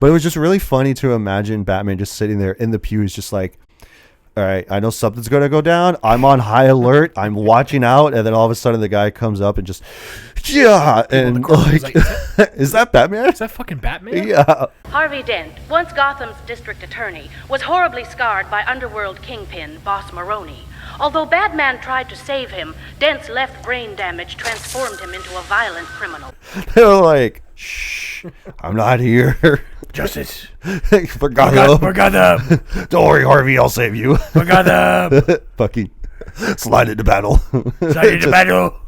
But it was just really funny to imagine Batman just sitting there in the pews, just like, all right, I know something's going to go down. I'm on high alert. I'm watching out. And then all of a sudden the guy comes up and just, yeah. And like, is that Batman? Is that fucking Batman? Yeah. Harvey Dent, once Gotham's district attorney, was horribly scarred by underworld kingpin Boss Maroney. Although Batman tried to save him, Dent's left brain damage transformed him into a violent criminal. They were like, shh, I'm not here. Justice. For Gotham. For Gotham. Don't worry, Harvey, I'll save you. For Gotham. Fucking slide into battle. Slide into battle.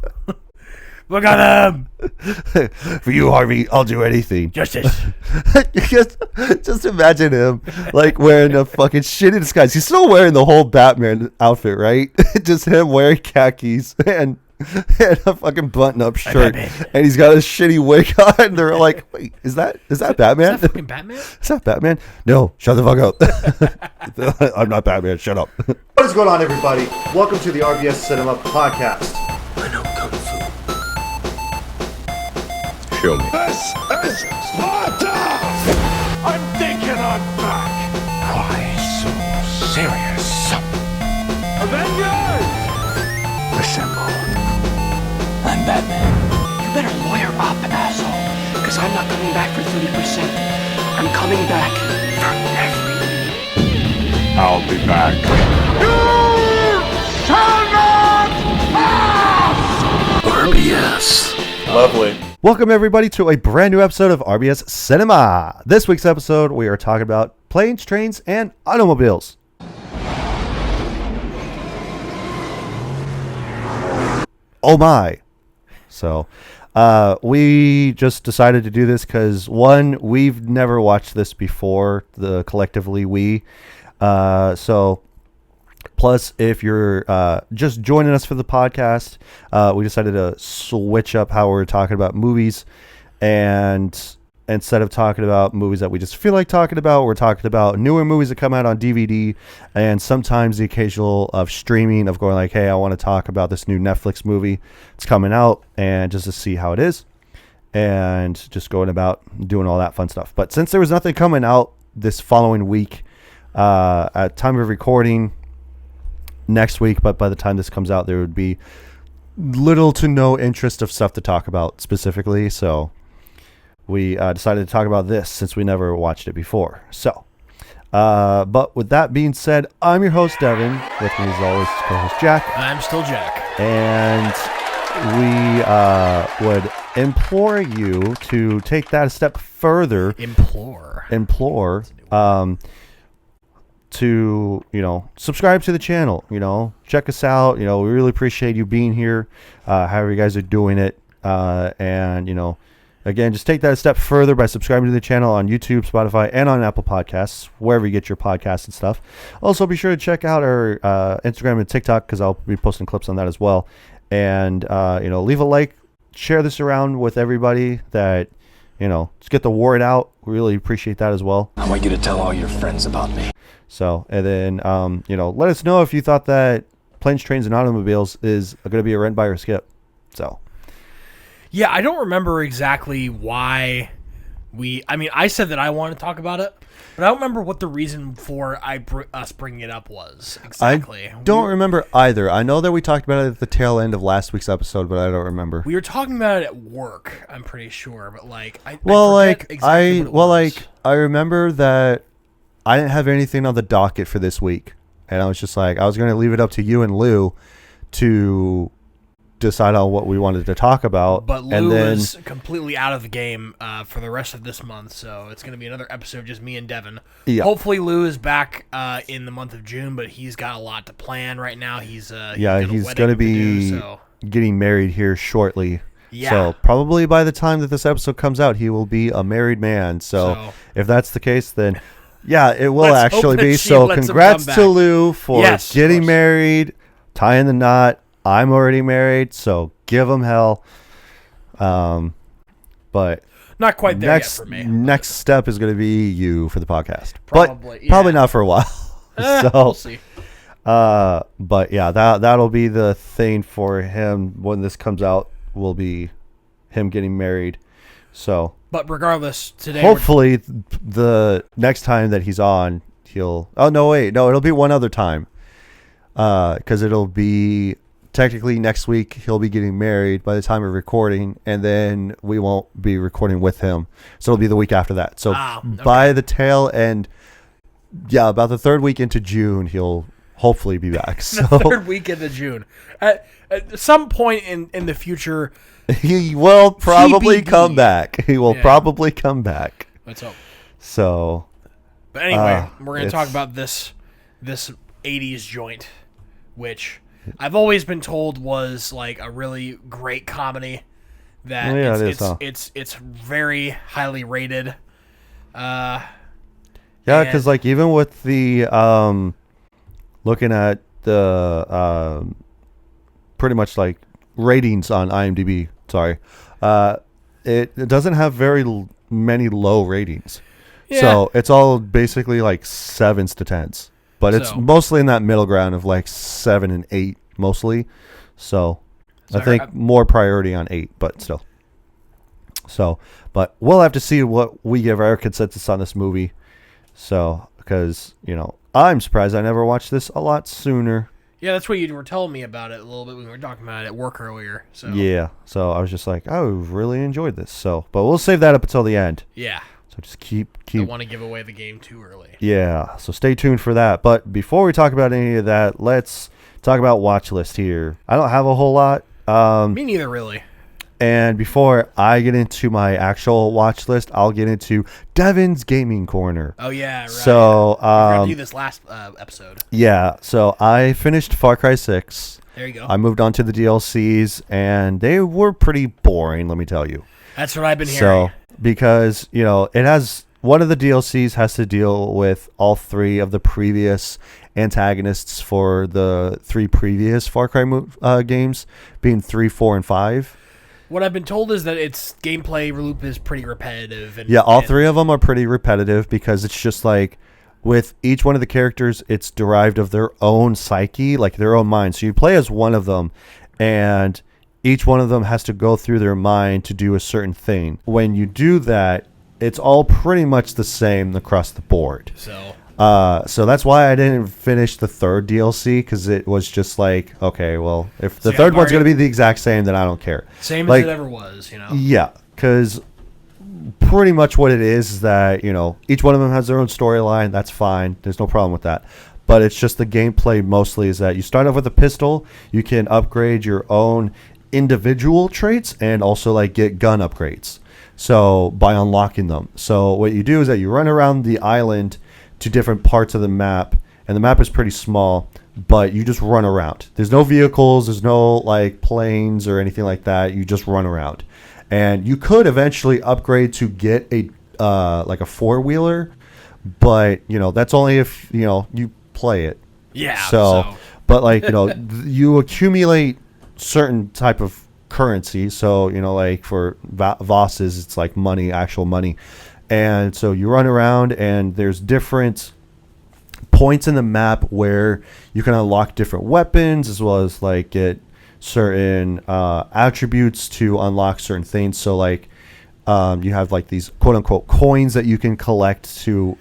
For Gotham. For you, Harvey, I'll do anything. Justice. just imagine him like wearing a fucking shitty disguise. He's still wearing the whole Batman outfit, right? Just him wearing khakis and a fucking button-up shirt, and he's got a shitty wig on. And they're like, "Wait, is that Batman? Is that fucking Batman? Is that Batman? No, shut the fuck up. I'm not Batman. Shut up." What is going on, everybody? Welcome to the RBS Cinema Podcast. I know Kung Fu. Show me. This is Sparta! I'm thinking I'm back. Why so serious? Avengers! Assemble. I'm Batman. You better lawyer up, asshole. Because I'm not coming back for 30%. I'm coming back for everything. I'll be back. You shall not pass! RBS. Lovely. Welcome everybody to a brand new episode of RBS Cinema. This week's episode, we are talking about planes, trains, and automobiles. Oh my. So, we just decided to do this because, one, we've never watched this before, collectively we. Plus, if you're just joining us for the podcast, we decided to switch up how we're talking about movies. And instead of talking about movies that we just feel like talking about, we're talking about newer movies that come out on DVD, and sometimes the occasional of streaming, of going like, hey, I want to talk about this new Netflix movie. It's coming out, and just to see how it is, and just going about doing all that fun stuff. But since there was nothing coming out this following week, at time of recording, next week, but by the time this comes out, there would be little to no interest of stuff to talk about specifically. So we decided to talk about this since we never watched it before. So, but with that being said, I'm your host, Devin. With me as always, co-host Jack. I'm still Jack. And we would implore you to take that a step further. Implore. To, subscribe to the channel, check us out. We really appreciate you being here, however you guys are doing it. And, again, just take that a step further by subscribing to the channel on YouTube, Spotify, and on Apple Podcasts, wherever you get your podcasts and stuff. Also, be sure to check out our Instagram and TikTok, because I'll be posting clips on that as well. And, leave a like, share this around with everybody that, just get the word out. We really appreciate that as well. I want you to tell all your friends about me. So, and then, let us know if you thought that Planes, Trains, and Automobiles is going to be a rent, buy, or skip. So. Yeah, I don't remember exactly why I said that I wanted to talk about it, but I don't remember what the reason for us bringing it up was exactly. I don't remember either. I know that we talked about it at the tail end of last week's episode, but I don't remember. We were talking about it at work, I'm pretty sure, but I remember that I didn't have anything on the docket for this week, and I was just like, I was going to leave it up to you and Lou to decide on what we wanted to talk about. But Lou is completely out of the game for the rest of this month, so it's going to be another episode just me and Devin. Yeah. Hopefully Lou is back in the month of June, but he's got a lot to plan right now. He's going to be getting married here shortly. Yeah. So probably by the time that this episode comes out, he will be a married man. So if that's the case, then yeah, it will actually be. So congrats to Lou for getting married, tying the knot. I'm already married, so give him hell. But not quite there yet for me. Next step is going to be you for the podcast. Probably not for a while. So we'll see. But yeah, that'll be the thing for him when this comes out. Will be him getting married, So, But regardless, today hopefully, the next time that he's on, he'll. Oh no, wait, no, it'll be one other time. Because it'll be technically next week. He'll be getting married by the time of recording, and then we won't be recording with him. So it'll be the week after that. So by the tail end, yeah, about the third week into June, he'll hopefully be back. So third week into June. At some point in the future, he will probably TBD. come back. He will probably come back. Let's hope. So, But anyway, we're going to talk about this 80s joint, which I've always been told was like a really great comedy. That it's very highly rated. Yeah, because like even with the looking at the pretty much like ratings on IMDb, it doesn't have very many low ratings. Yeah. So it's all basically like 7s to 10s, but it's mostly in that middle ground of like 7 and 8 mostly. So I think more priority on 8, but still. So, but we'll have to see what we give our consensus on this movie. So, because, you know, I'm surprised I never watched this a lot sooner. Yeah, that's what you were telling me about it a little bit when we were talking about it at work earlier. So yeah, so I was just like, I really enjoyed this. So, but we'll save that up until the end. Yeah. So just keep. Don't want to give away the game too early. Yeah, so stay tuned for that. But before we talk about any of that, let's talk about watch list here. I don't have a whole lot. Me neither, really. And before I get into my actual watch list, I'll get into Devin's Gaming Corner. Oh, yeah, right. So, we were going to do this last episode. Yeah, so I finished Far Cry 6. There you go. I moved on to the DLCs, and they were pretty boring, let me tell you. That's what I've been hearing. So, because, you know, it has, one of the DLCs has to deal with all 3 of the previous antagonists for the 3 previous Far Cry games, being 3, 4, and 5. What I've been told is that its gameplay loop is pretty repetitive. And, yeah, all 3 of them are pretty repetitive because it's just like with each one of the characters, it's derived of their own psyche, like their own mind. So you play as one of them, and each one of them has to go through their mind to do a certain thing. When you do that, it's all pretty much the same across the board. So that's why I didn't finish the 3rd DLC, because it was just like, okay, well, if the 3rd one's going to be the exact same, then I don't care. Same like, as it ever was, you know? Yeah, because pretty much what it is that, you know, each one of them has their own storyline. That's fine. There's no problem with that. But it's just the gameplay mostly is that you start off with a pistol. You can upgrade your own individual traits and also like get gun upgrades. So by unlocking them. So what you do is that you run around the island to different parts of the map, and the map is pretty small, but you just run around. There's no vehicles, there's no like planes or anything like that. You just run around, and you could eventually upgrade to get a like a 4-wheeler, but you know that's only if you know you play it. Yeah. So but like you know you accumulate certain type of currency. So you know like for Vosses, it's like money, actual money. And so you run around, and there's different points in the map where you can unlock different weapons, as well as like get certain attributes to unlock certain things. So like you have like these quote unquote coins that you can collect to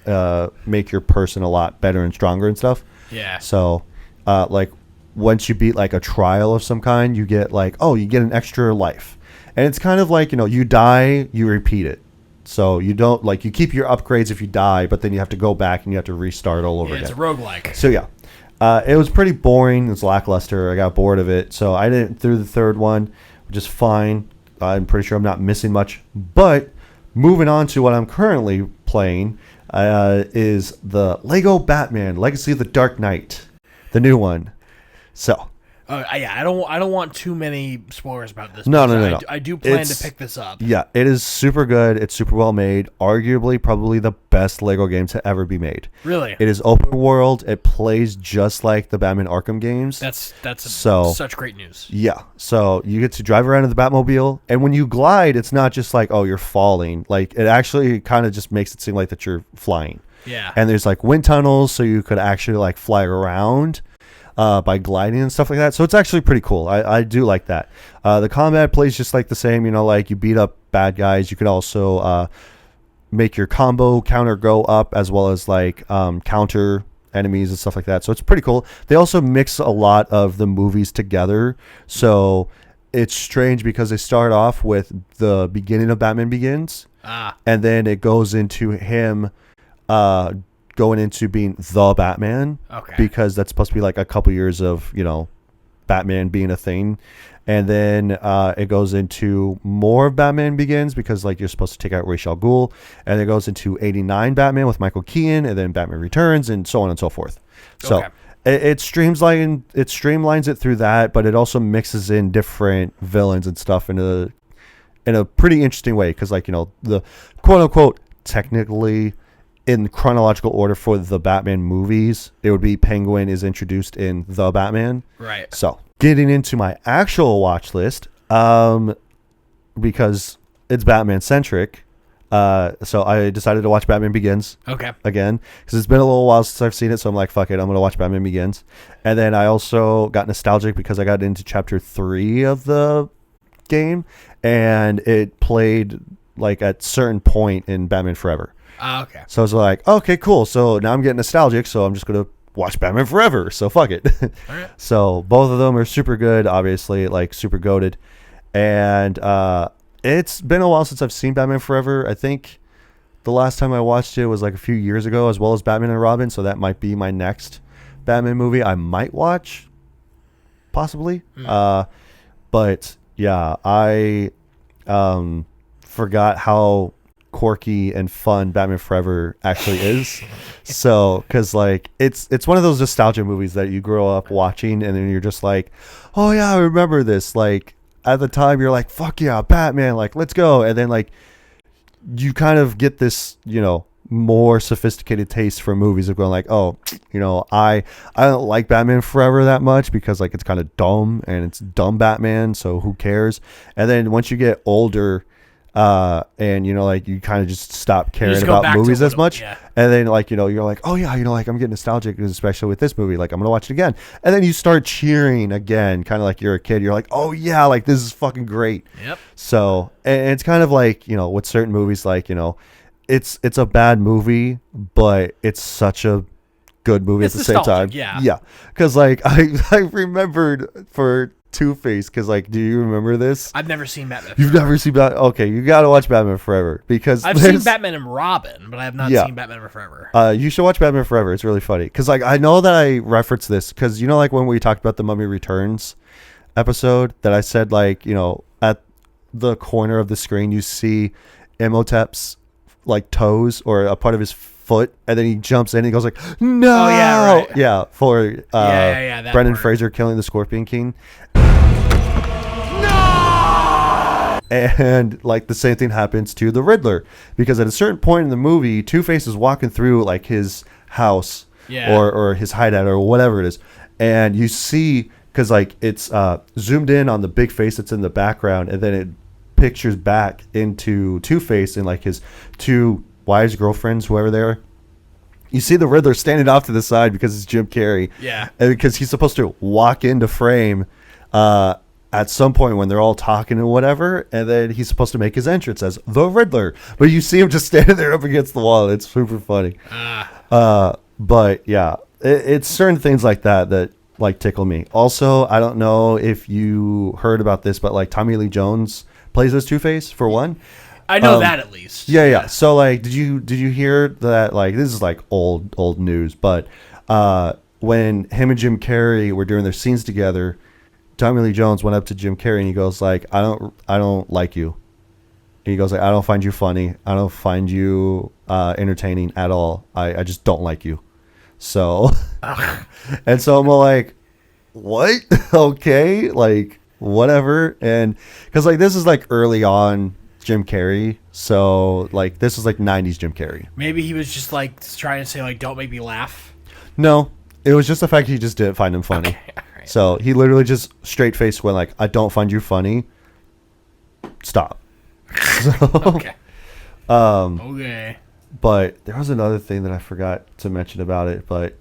make your person a lot better and stronger and stuff. Yeah. So like once you beat like a trial of some kind, you get like, oh, you get an extra life. And it's kind of like, you know, you die, you repeat it. So you don't like you keep your upgrades if you die, but then you have to go back and you have to restart all over again. It's a roguelike. So yeah, it was pretty boring. It was lackluster. I got bored of it, so I didn't through the 3rd one, which is fine. I'm pretty sure I'm not missing much. But moving on to what I'm currently playing is the Lego Batman: Legacy of the Dark Knight, the new one. So. Yeah, I don't want too many spoilers about this. No. I do plan to pick this up. Yeah, it is super good. It's super well made. Arguably, probably the best Lego game to ever be made. Really? It is open world. It plays just like the Batman Arkham games. That's such great news. Yeah. So you get to drive around in the Batmobile, and when you glide, it's not just like, oh, you're falling. Like it actually kind of just makes it seem like that you're flying. Yeah. And there's like wind tunnels, so you could actually like fly around. By gliding and stuff like that. So it's actually pretty cool. I do like that. The combat plays just like the same, you know, like you beat up bad guys. You could also make your combo counter go up, as well as like counter enemies and stuff like that. So it's pretty cool. They also mix a lot of the movies together. So it's strange because they start off with the beginning of Batman Begins, and then it goes into him going into being the Batman. Okay. Because that's supposed to be like a couple years of, Batman being a thing. And then it goes into more of Batman Begins because like you're supposed to take out Ra's al Ghul, and it goes into 89 Batman with Michael Keaton, and then Batman Returns, and so on and so forth. So Okay. it streamlines it through that, but it also mixes in different villains and stuff in a pretty interesting way because like the quote unquote technically in chronological order for the Batman movies, it would be Penguin is introduced in The Batman. Right. So getting into my actual watch list, because it's Batman centric, so I decided to watch Batman Begins. Okay. Again, because it's been a little while since I've seen it, so I'm like, fuck it, I'm gonna watch Batman Begins. And then I also got nostalgic because I got into chapter 3 of the game, and it played like at certain point in Batman Forever. Okay. So I was like, okay, cool. So now I'm getting nostalgic, so I'm just going to watch Batman Forever. So fuck it. All right. So both of them are super good, obviously, like super goated. And it's been a while since I've seen Batman Forever. I think the last time I watched it was like a few years ago, as well as Batman and Robin. So that might be my next Batman movie I might watch, possibly. But yeah, I forgot how quirky and fun Batman Forever actually is. So because like it's one of those nostalgia movies that you grow up watching, and then you're just like, oh yeah, I remember this. Like at the time you're like, fuck yeah, Batman, like let's go. And then like you kind of get this more sophisticated taste for movies of going like, oh, I don't like Batman Forever that much because like it's kind of dumb, and it's dumb Batman, so who cares. And then once you get older, and like you kind of just stop caring about movies as much. Yeah. And then like you're like, oh yeah, like I'm getting nostalgic, especially with this movie, like I'm gonna watch it again. And then you start cheering again, kind of like you're a kid. You're like, oh yeah, like this is fucking great. Yep. So and it's kind of like with certain movies, like it's a bad movie, but it's such a good movie at the same time. Yeah. Because like I remembered for Two-Face, because like, do you remember this? I've never seen Batman. You've never seen Batman? Okay, you gotta watch Batman Forever because I've seen Batman and Robin, but I have not seen Batman Forever. You should watch Batman Forever. It's really funny because like I know that I referenced this because like when we talked about the Mummy Returns episode, that I said like at the corner of the screen you see Imhotep's like toes or a part of his foot, and then he jumps in and he goes like, no. Oh yeah, right. Yeah, for that Brendan part. Fraser killing the Scorpion King. And like the same thing happens to the Riddler, because at a certain point in the movie, Two-Face is walking through like his house or his hideout or whatever it is, and you see, because like it's zoomed in on the big face that's in the background, and then it pictures back into Two-Face and like his two wives, girlfriends, whoever they are. You see the Riddler standing off to the side because it's Jim Carrey. Yeah. And because he's supposed to walk into frame at some point when they're all talking and whatever, and then he's supposed to make his entrance as the Riddler. But you see him just standing there up against the wall. It's super funny. But yeah, it's certain things like that like tickle me. Also, I don't know if you heard about this, but like Tommy Lee Jones plays as Two-Face for one. I know that at least. Yeah. So like, did you hear that? Like, this is like old news, but when him and Jim Carrey were doing their scenes together, Tommy Lee Jones went up to Jim Carrey and he goes like, I don't like you. And he goes like, I don't find you funny. I don't find you entertaining at all. I just don't like you. So, and so I'm like, what? Okay, like whatever. And because like this is like early on Jim Carrey, so like this was like 90s Jim Carrey. Maybe he was just like trying to say like, don't make me laugh. No, it was just the fact he just didn't find him funny. Okay, all right. So he literally just straight faced went like, I don't find you funny. Stop. So, Okay. Okay. But there was another thing that I forgot to mention about it, but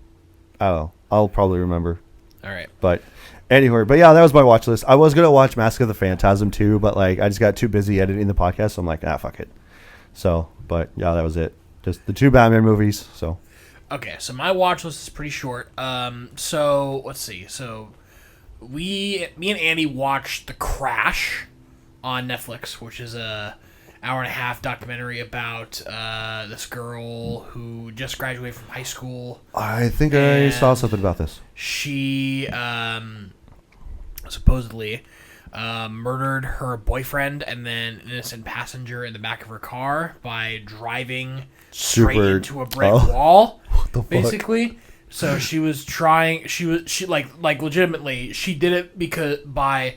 I don't know. I'll probably remember. All right. But anyway, yeah, that was my watch list. I was gonna watch Mask of the Phantasm too, but like I just got too busy editing the podcast, so I'm like, fuck it. So, but yeah, that was it. Just the 2 Batman movies. So. Okay, so my watch list is pretty short. So let's see. So me and Andy watched The Crash on Netflix, which is a hour-and-a-half documentary about this girl who just graduated from high school. I think I saw something about this. She supposedly murdered her boyfriend and then an innocent passenger in the back of her car by driving straight into a brick wall. What the fuck? Basically. So she was trying. She legitimately. She did it by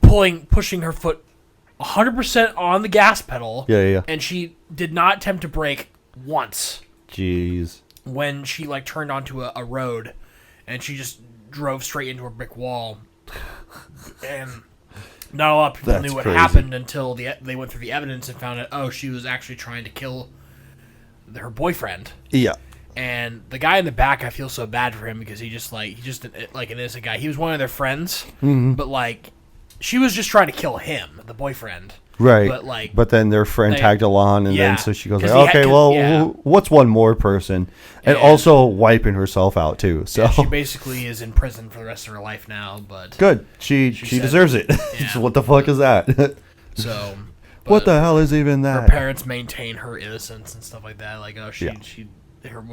pushing her foot 100% on the gas pedal. Yeah. And she did not attempt to brake once. Jeez. When she turned onto a road, and she just drove straight into a brick wall. And not a lot of people knew what happened until they went through the evidence and found out, she was actually trying to kill her boyfriend. Yeah. And the guy in the back, I feel so bad for him because he's just an innocent guy. He was one of their friends, but she was just trying to kill him, the boyfriend. Right. But then their friend tagged along, and then so she goes what's one more person? And also wiping herself out too. So she basically is in prison for the rest of her life now. But good, she deserves it. Yeah. What the fuck is that? So what the hell is even that? Her parents maintain her innocence and stuff like that. What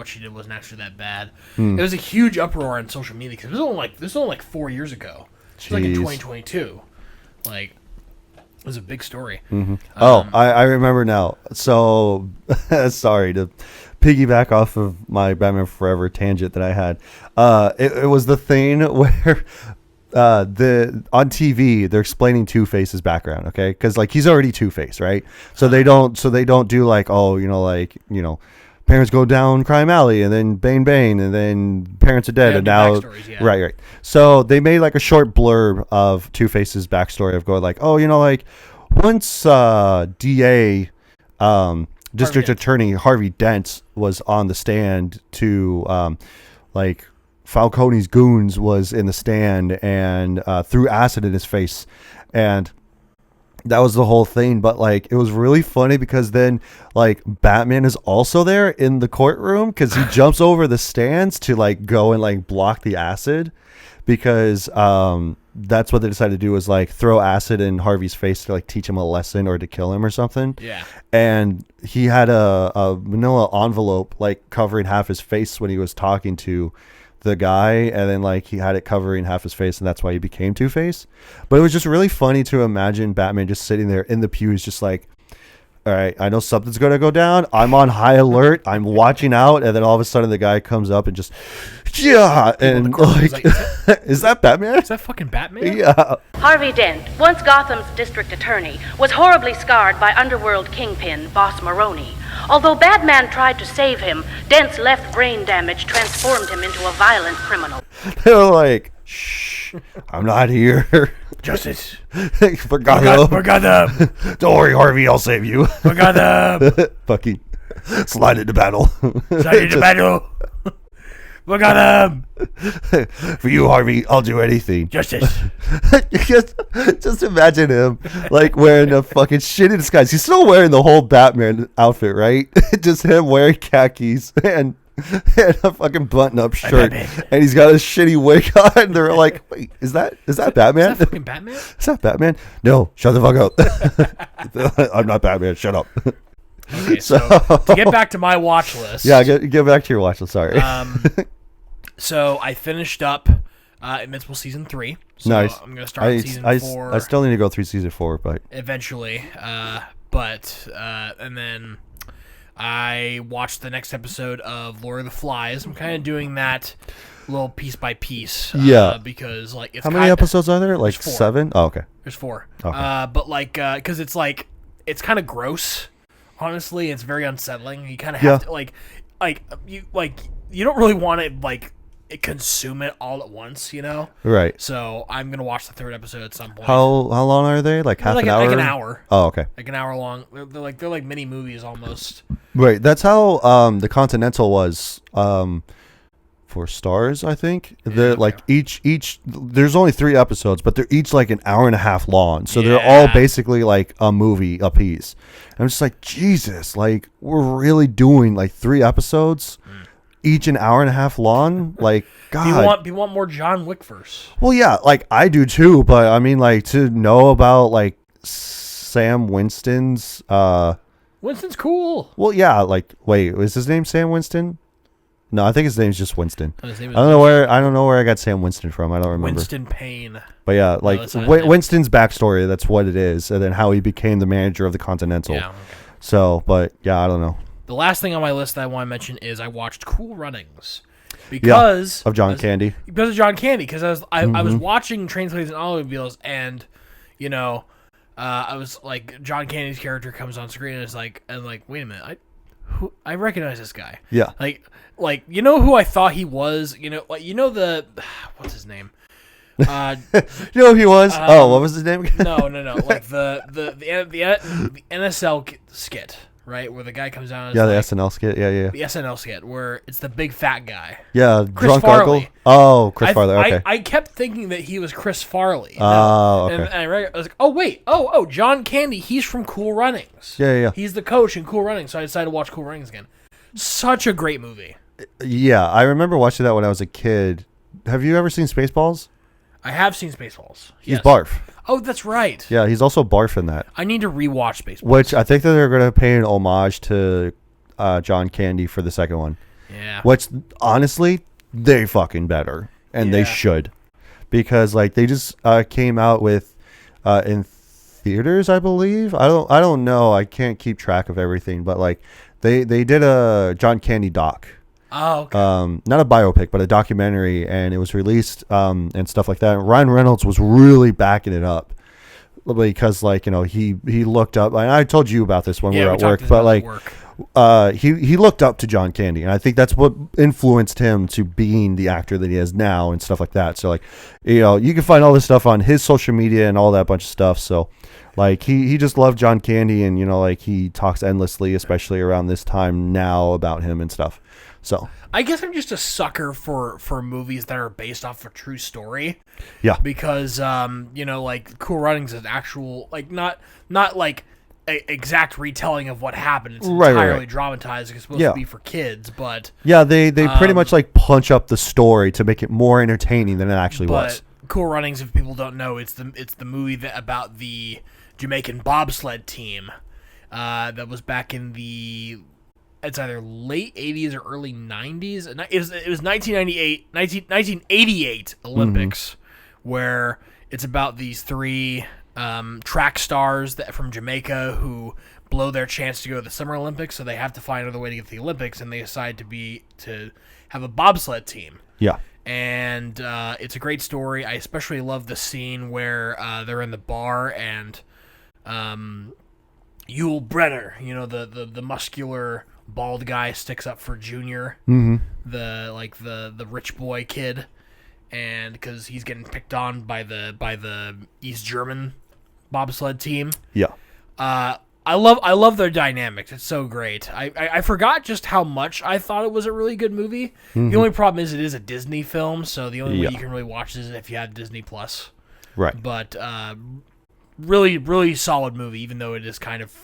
she did wasn't actually that bad. It was a huge uproar on social media because this was only 4 years ago. It was in 2022. It was a big story. Mm-hmm. I remember now. So, sorry to piggyback off of my Batman Forever tangent that I had. It was the thing where on TV they're explaining Two-Face's background, okay? Because he's already Two-Face, right? So they don't do parents go down crime alley and then bang, and then parents are dead, and now right. So they made a short blurb of Two-Face's backstory of going once DA district attorney Harvey Dent was on the stand to Falcone's goons was in the stand and threw acid in his face, and that was the whole thing. But it was really funny because then Batman is also there in the courtroom because he jumps over the stands to go and block the acid because that's what they decided to do was throw acid in Harvey's face to teach him a lesson or to kill him or something. Yeah. And he had a manila envelope covering half his face when he was talking to the guy, and then he had it covering half his face, and that's why he became Two-Face. But it was just really funny to imagine Batman just sitting there in the pews just all right, I know something's gonna go down, I'm on high alert, I'm watching out, and then all of a sudden the guy comes up and just and is that Batman? Is that fucking Batman? Yeah. Harvey Dent, once Gotham's district attorney, was horribly scarred by underworld kingpin Boss Maroni. Although Batman tried to save him, Dent's left brain damage transformed him into a violent criminal. They were shh, I'm not here. Justice. For Gotham. For Gotham. Don't worry, Harvey, I'll save you. For Gotham. Fucking slide into battle. Slide into battle. For Gotham. For you, Harvey, I'll do anything. Justice. just imagine him wearing a fucking shitty disguise. He's still wearing the whole Batman outfit, right? Just him wearing khakis and a fucking button-up shirt, and he's got a shitty wig on. They're like, "Wait, is that Batman? Is that fucking Batman? Is that Batman? No, shut the fuck up. I'm not Batman. Shut up." Okay, so to get back to my watch list. Yeah, get back to your watch list. Sorry. So I finished up Invincible season 3. So nice. I'm gonna start season 4. I still need to go through season 4, but eventually. And then I watched the next episode of Lord of the Flies. I'm kind of doing that little piece by piece. Yeah. Because it's how many episodes are there? 4. 7? Oh, okay. There's 4. Okay. But because it's kind of gross. Honestly, it's very unsettling. You kind of have to you don't really want to consume it all at once, Right. So I'm gonna watch the 3rd episode at some point. How long are they? Half an hour? Like an hour. Oh, okay. An hour long. They're like mini movies almost. Right. That's how the Continental was stars, I think. They're like each there's only 3 episodes, but they're each like an hour and a half long. So they're all basically like a movie a piece. I'm just like, Jesus, like we're really doing like 3 episodes, each an hour and a half long. Like, God. You want more John Wick verse. Well, yeah, like I do too, but I mean, like, to know about like Sam Winston's Winston's cool. Well, yeah, like, wait, is his name Sam Winston? No, I think his name's just Winston. Oh, I don't know where I got Sam Winston from. I don't remember. Winston Payne. But yeah, like Winston's backstory, that's what it is, and then how he became the manager of the Continental. Yeah. Okay. So, but yeah, I don't know. The last thing on my list that I want to mention is I watched Cool Runnings because of John Candy. Because of John Candy, because I was watching Trains, Planes, and Automobiles, and you know, I was like, John Candy's character comes on screen and it's like, wait a minute, I recognize this guy. Yeah. Like you know who I thought he was? You know the what's his name? You know who he was? What was his name again? No. Like the NSL skit, right? Where the guy comes down. Yeah, the SNL skit. Yeah. The SNL skit where it's the big fat guy. Yeah, Chris drunk Farley. uncle. Oh, Chris Farley. Okay. I kept thinking that he was Chris Farley. Oh, okay. And I was like, oh wait, John Candy. He's from Cool Runnings. Yeah. He's the coach in Cool Runnings. So I decided to watch Cool Runnings again. Such a great movie. Yeah, I remember watching that when I was a kid. Have you ever seen Spaceballs? I have seen Spaceballs. He's Barf. Oh, that's right. Yeah, he's also Barf in that. I need to rewatch Spaceballs. Which I think that they're going to pay an homage to John Candy for the second one. Yeah. Which, honestly, they fucking better. And they should. Because, like, they just came out with, in theaters, I believe. I don't know. I can't keep track of everything. But, like, they did a John Candy doc. Oh, okay. Not a biopic, but a documentary, and it was released and stuff like that. And Ryan Reynolds was really backing it up because, like, you know, he looked up. And I told you about this when we were at work, but like, he looked up to John Candy, and I think that's what influenced him to being the actor that he is now and stuff like that. So, like, you know, you can find all this stuff on his social media and all that bunch of stuff. So, like, he just loved John Candy, and, you know, like, he talks endlessly, especially around this time now, about him and stuff. So I guess I'm just a sucker for movies that are based off a true story. Yeah. Because you know, like Cool Runnings is actual, like not like a exact retelling of what happened. It's entirely dramatized. It's supposed to be for kids, but yeah, they pretty much like punch up the story to make it more entertaining than it actually was. Cool Runnings, if people don't know, it's the movie about the Jamaican bobsled team that was back in the. It's either late 80s or early 90s. It was 1988 Olympics, where it's about these 3 track stars from Jamaica who blow their chance to go to the Summer Olympics, so they have to find another way to get to the Olympics, and they decide to have a bobsled team. Yeah. And it's a great story. I especially love the scene where they're in the bar and Yul Brenner, you know, the muscular bald guy, sticks up for Junior, the rich boy kid, and because he's getting picked on by the East German bobsled team. Yeah. I love their dynamics. It's so great. I forgot just how much I thought it was a really good movie. The only problem is it is a Disney film, so the only way you can really watch this is if you have Disney Plus. Right. But really, really solid movie, even though it is kind of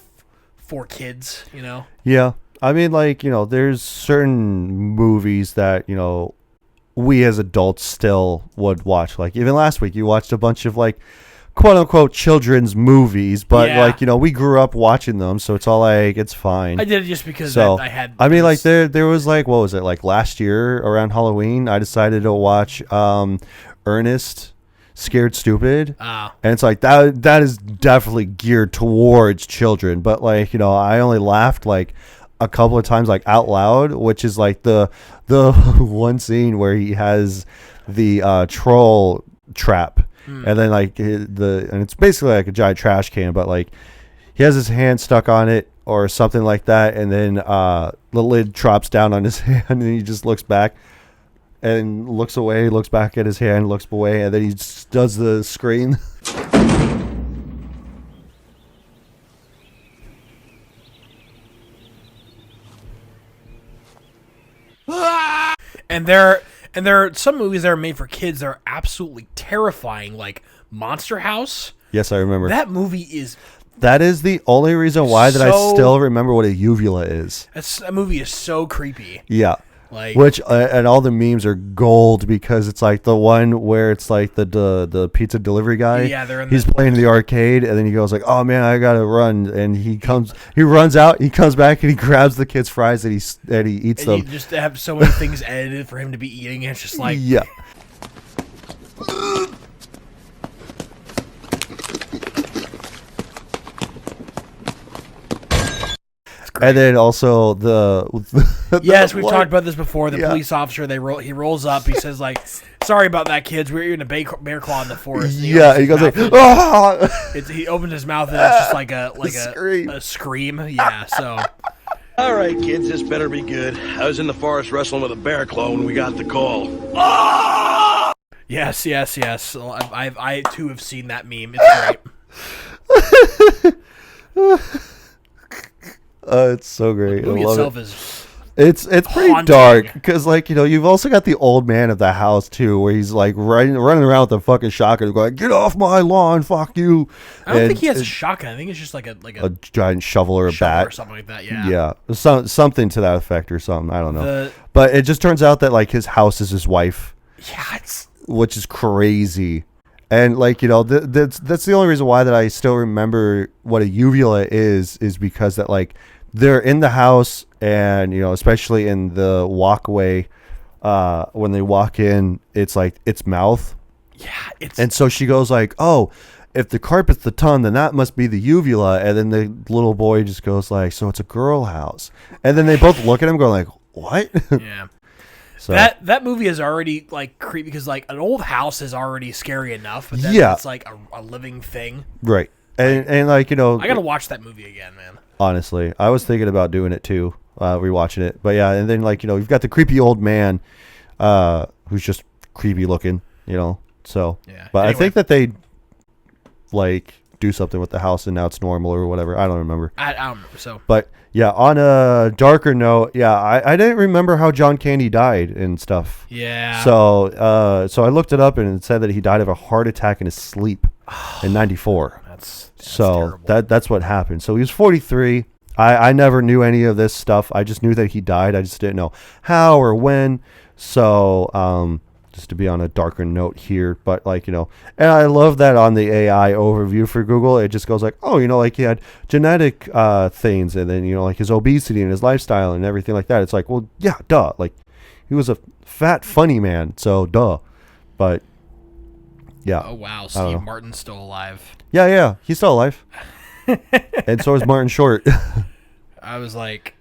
for kids, you know? Yeah. I mean, like, you know, there's certain movies that, you know, we as adults still would watch. Like, even last week, you watched a bunch of, like, quote-unquote children's movies, but, like, you know, we grew up watching them, so it's all, like, it's fine. I did it just because I had... I mean, like, there was, like, what was it, like, last year around Halloween, I decided to watch Ernest... Scared Stupid, and it's like that is definitely geared towards children, but, like, you know, I only laughed like a couple of times, like, out loud, which is like the one scene where he has the troll trap, and then, like, and it's basically like a giant trash can, but, like, he has his hand stuck on it or something like that, and then the lid drops down on his hand, and he just looks back and looks away, looks back at his hand, looks away, and then he just does the scream. And there And there are some movies that are made for kids that are absolutely terrifying, like Monster House. Yes, I remember. That movie is... That is the only reason why that I still remember what a uvula is. That movie is so creepy. Yeah. Like, which and all the memes are gold because it's like the one where it's like the pizza delivery guy. Yeah, he's playing in the arcade and then he goes like, "Oh man, I gotta run!" And he runs out. He comes back and he grabs the kid's fries and he eats them. You just have so many things edited for him to be eating. And it's just like yeah. And then also yes, we've talked about this before. The police officer, he rolls up. He says like, "Sorry about that, kids. We were eating a bear claw in the forest." He goes like, "Ah!" He opens his mouth and it's just like a scream. Yeah. So. All right, kids, this better be good. I was in the forest wrestling with a bear claw when we got the call. Yes. I too have seen that meme. It's great. It's so great. The movie itself is it's pretty haunting. Dark because like you've also got the old man of the house too, where he's like running around with a fucking shotgun, going, "Get off my lawn, fuck you!" I don't think he has a shotgun. I think it's just like a giant shovel or a bat or something like that. Yeah, something to that effect or something. I don't know. But it just turns out that like his house is his wife. Yeah, which is crazy. And like that's the only reason why that I still remember what a uvula is because that like they're in the house and especially in the walkway when they walk in, it's like its mouth. Yeah, and so she goes like, "Oh, if the carpet's the tongue, then that must be the uvula." And then the little boy just goes like, "So it's a girl house." And then they both look at him going like, "What?" Yeah. So. That movie is already like creepy because like an old house is already scary enough, but then it's like a living thing, right? And like I gotta watch that movie again, man. Honestly, I was thinking about doing it too, rewatching it. But yeah, and then like you've got the creepy old man, who's just creepy looking, So yeah. But anyway. I think that they like do something with the house and now it's normal or whatever. I don't remember. I don't remember. So, but. Yeah, on a darker note, I didn't remember how John Candy died and stuff. Yeah. So I looked it up and it said that he died of a heart attack in his sleep in '94. That's so terrible. That's what happened. So he was 43. I never knew any of this stuff. I just knew that he died. I just didn't know how or when. So just to be on a darker note here, but like and I love that on the AI overview for Google, it just goes like, oh, like he had genetic things, and then like his obesity and his lifestyle and everything like that. It's like, well, yeah, duh, like he was a fat funny man, so duh. But yeah. Oh wow, Steve Martin's still alive. Yeah, he's still alive. And so is Martin Short. I was like,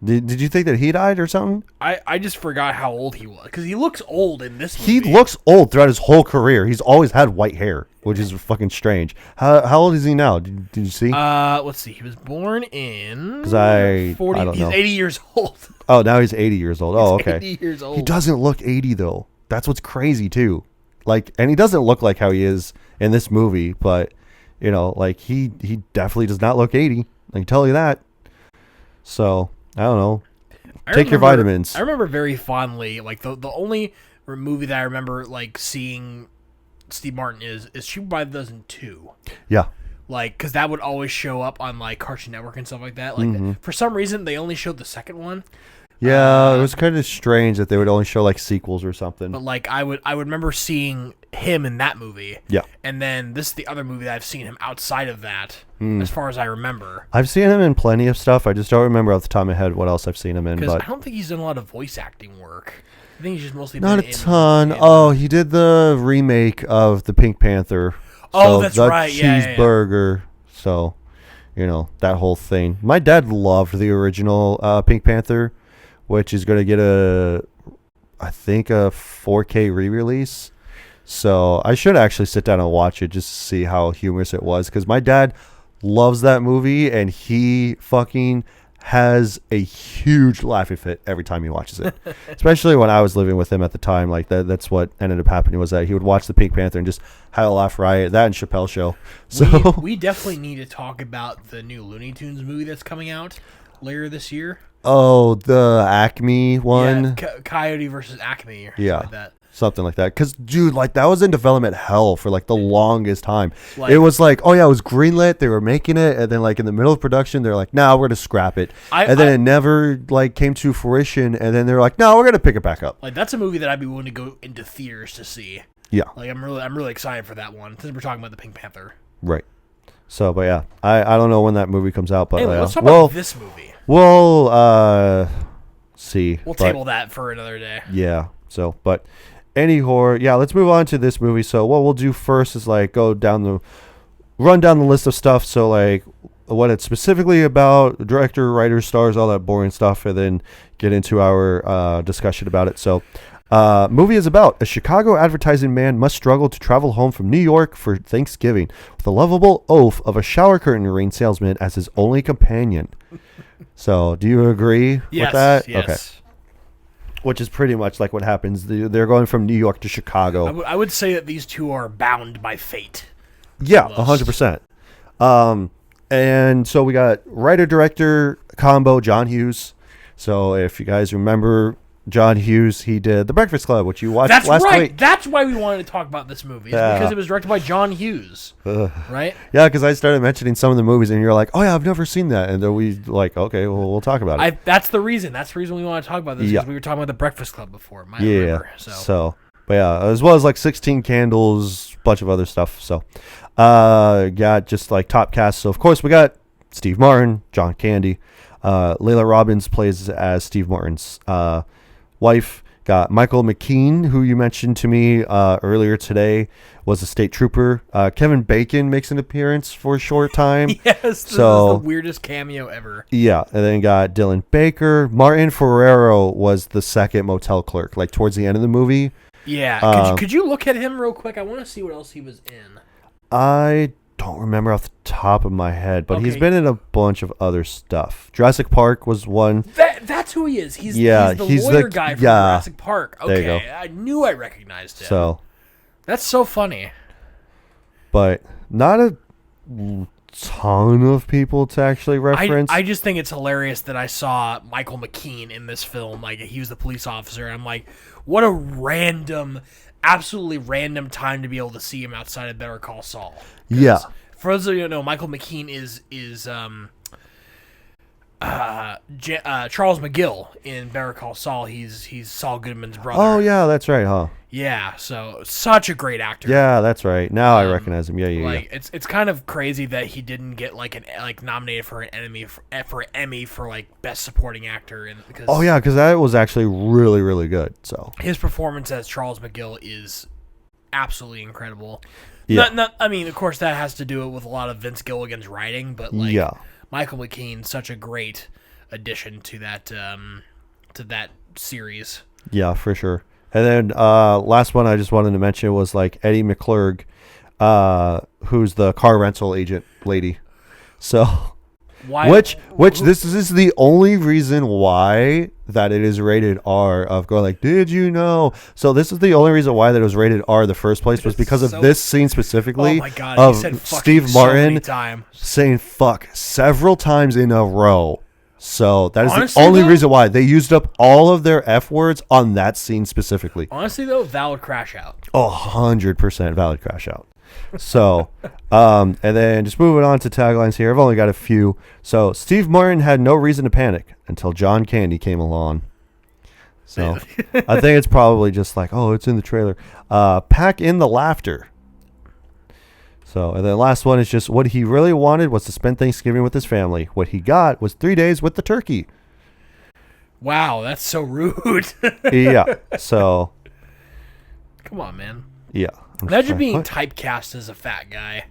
Did you think that he died or something? I just forgot how old he was because he looks old in this movie. He looks old throughout his whole career. He's always had white hair, which is fucking strange. How old is he now? Did you see? Let's see. He was born in 40. I don't know. He's 80 years old. Oh, now he's 80 years old. Oh, okay. 80 years old. He doesn't look 80 though. That's what's crazy too. Like, and he doesn't look like how he is in this movie, but like he definitely does not look 80. I can tell you that. So. I don't know. Take your vitamins. I remember very fondly, like the only movie that I remember like seeing Steve Martin is Super Bowl 2002. Yeah. Like, because that would always show up on like Cartoon Network and stuff like that. Like for some reason they only showed the second one. Yeah, it was kind of strange that they would only show like sequels or something. But like I would remember seeing him in that movie. Yeah. And then this is the other movie that I've seen him outside of that, as far as I remember. I've seen him in plenty of stuff. I just don't remember off the top of my head what else I've seen him in. But I don't think he's done a lot of voice acting work. I think he's just mostly not a ton. He did the remake of the Pink Panther. Oh, so that's right. Cheeseburger. Yeah. So, that whole thing. My dad loved the original Pink Panther, which is going to get I think a 4K re-release. So I should actually sit down and watch it just to see how humorous it was. Because my dad loves that movie and he fucking has a huge laughing fit every time he watches it. Especially when I was living with him at the time. Like that's what ended up happening was that he would watch the Pink Panther and just have a laugh riot. That and Chappelle Show. So we definitely need to talk about the new Looney Tunes movie that's coming out later this year. Oh, the Acme one. Yeah, Coyote versus Acme. Or Yeah. like that. Something like that. Because, dude, like, that was in development hell for, like, the longest time. Like, it was like, oh, yeah, it was greenlit. They were making it. And then, like, in the middle of production, they're like, nah, we're going to scrap it. And then it never, like, came to fruition. And then they're like, no, we're going to pick it back up. Like, that's a movie that I'd be willing to go into theaters to see. Yeah. Like, I'm really excited for that one, since we're talking about the Pink Panther. Right. So, but, yeah. I don't know when that movie comes out. But anyway, let's talk about this movie. We'll, see. We'll table that for another day. Yeah. So, but... Any horror, yeah. Let's move on to this movie. So what we'll do first is like run down the list of stuff. So like what it's specifically about, director, writer, stars, all that boring stuff, and then get into our discussion about it. So, movie is about a Chicago advertising man must struggle to travel home from New York for Thanksgiving with the lovable oaf of a shower curtain ring salesman as his only companion. So, do you agree with that? Yes. Okay. Which is pretty much like what happens. They're going from New York to Chicago. I would say that these two are bound by fate. Yeah, 100%. And so we got writer-director combo, John Hughes. So if you guys remember John Hughes, he did The Breakfast Club, which you watched last week. That's why we wanted to talk about this movie. It's because it was directed by John Hughes. Right? Yeah, because I started mentioning some of the movies, and you're like, oh, yeah, I've never seen that. And then we like, okay, well, we'll talk about it. That's the reason. That's the reason we want to talk about this, because we were talking about The Breakfast Club before. So, but yeah, as well as like 16 Candles, bunch of other stuff. So, got just like top cast. So, of course, we got Steve Martin, John Candy. Layla Robbins plays as Steve Martin's wife. Got Michael McKean, who you mentioned to me earlier today, was a state trooper. Kevin Bacon makes an appearance for a short time. Yes, this is the weirdest cameo ever. Yeah, and then got Dylan Baker. Martin Ferrero was the second motel clerk, like towards the end of the movie. Yeah, could you look at him real quick? I want to see what else he was in. I don't remember off the top of my head, but he's been in a bunch of other stuff. Jurassic Park was one. That's who he is. He's the lawyer guy from Jurassic Park. Okay, I knew I recognized him. So that's so funny. But not a ton of people to actually reference. I just think it's hilarious that I saw Michael McKean in this film. Like, he was the police officer, and I'm like, what a absolutely random time to be able to see him outside of Better Call Saul. Yeah. For those of you who know, Michael McKean is Charles McGill in Better Call Saul. He's Saul Goodman's brother. Oh yeah, that's right, huh? Yeah, so such a great actor. Yeah, that's right. Now I recognize him. Yeah. It's kind of crazy that he didn't get nominated for an Emmy for like best supporting actor. Because that was actually really, really good. So his performance as Charles McGill is absolutely incredible. Yeah. I mean, of course, that has to do with a lot of Vince Gilligan's writing, but Michael McKean, such a great addition to that series. Yeah, for sure. And then last one I just wanted to mention was like Eddie McClurg, who's the car rental agent lady. So, which this is the only reason why that it is rated R. Of going like, did you know? So this is the only reason why that it was rated R in the first place, was because of this scene specifically. Oh my God, of Steve Martin saying "fuck" several times in a row. So that is the only reason why they used up all of their F words on that scene specifically. Honestly, though, valid crash out. 100% valid crash out. So, and then just moving on to taglines here. I've only got a few. So, Steve Martin had no reason to panic until John Candy came along. So, I think it's probably just like, oh, it's in the trailer. Pack in the laughter. So, and then last one is just what he really wanted was to spend Thanksgiving with his family. What he got was 3 days with the turkey. Wow, that's so rude. Yeah. So. Come on, man. Yeah. Imagine being typecast as a fat guy.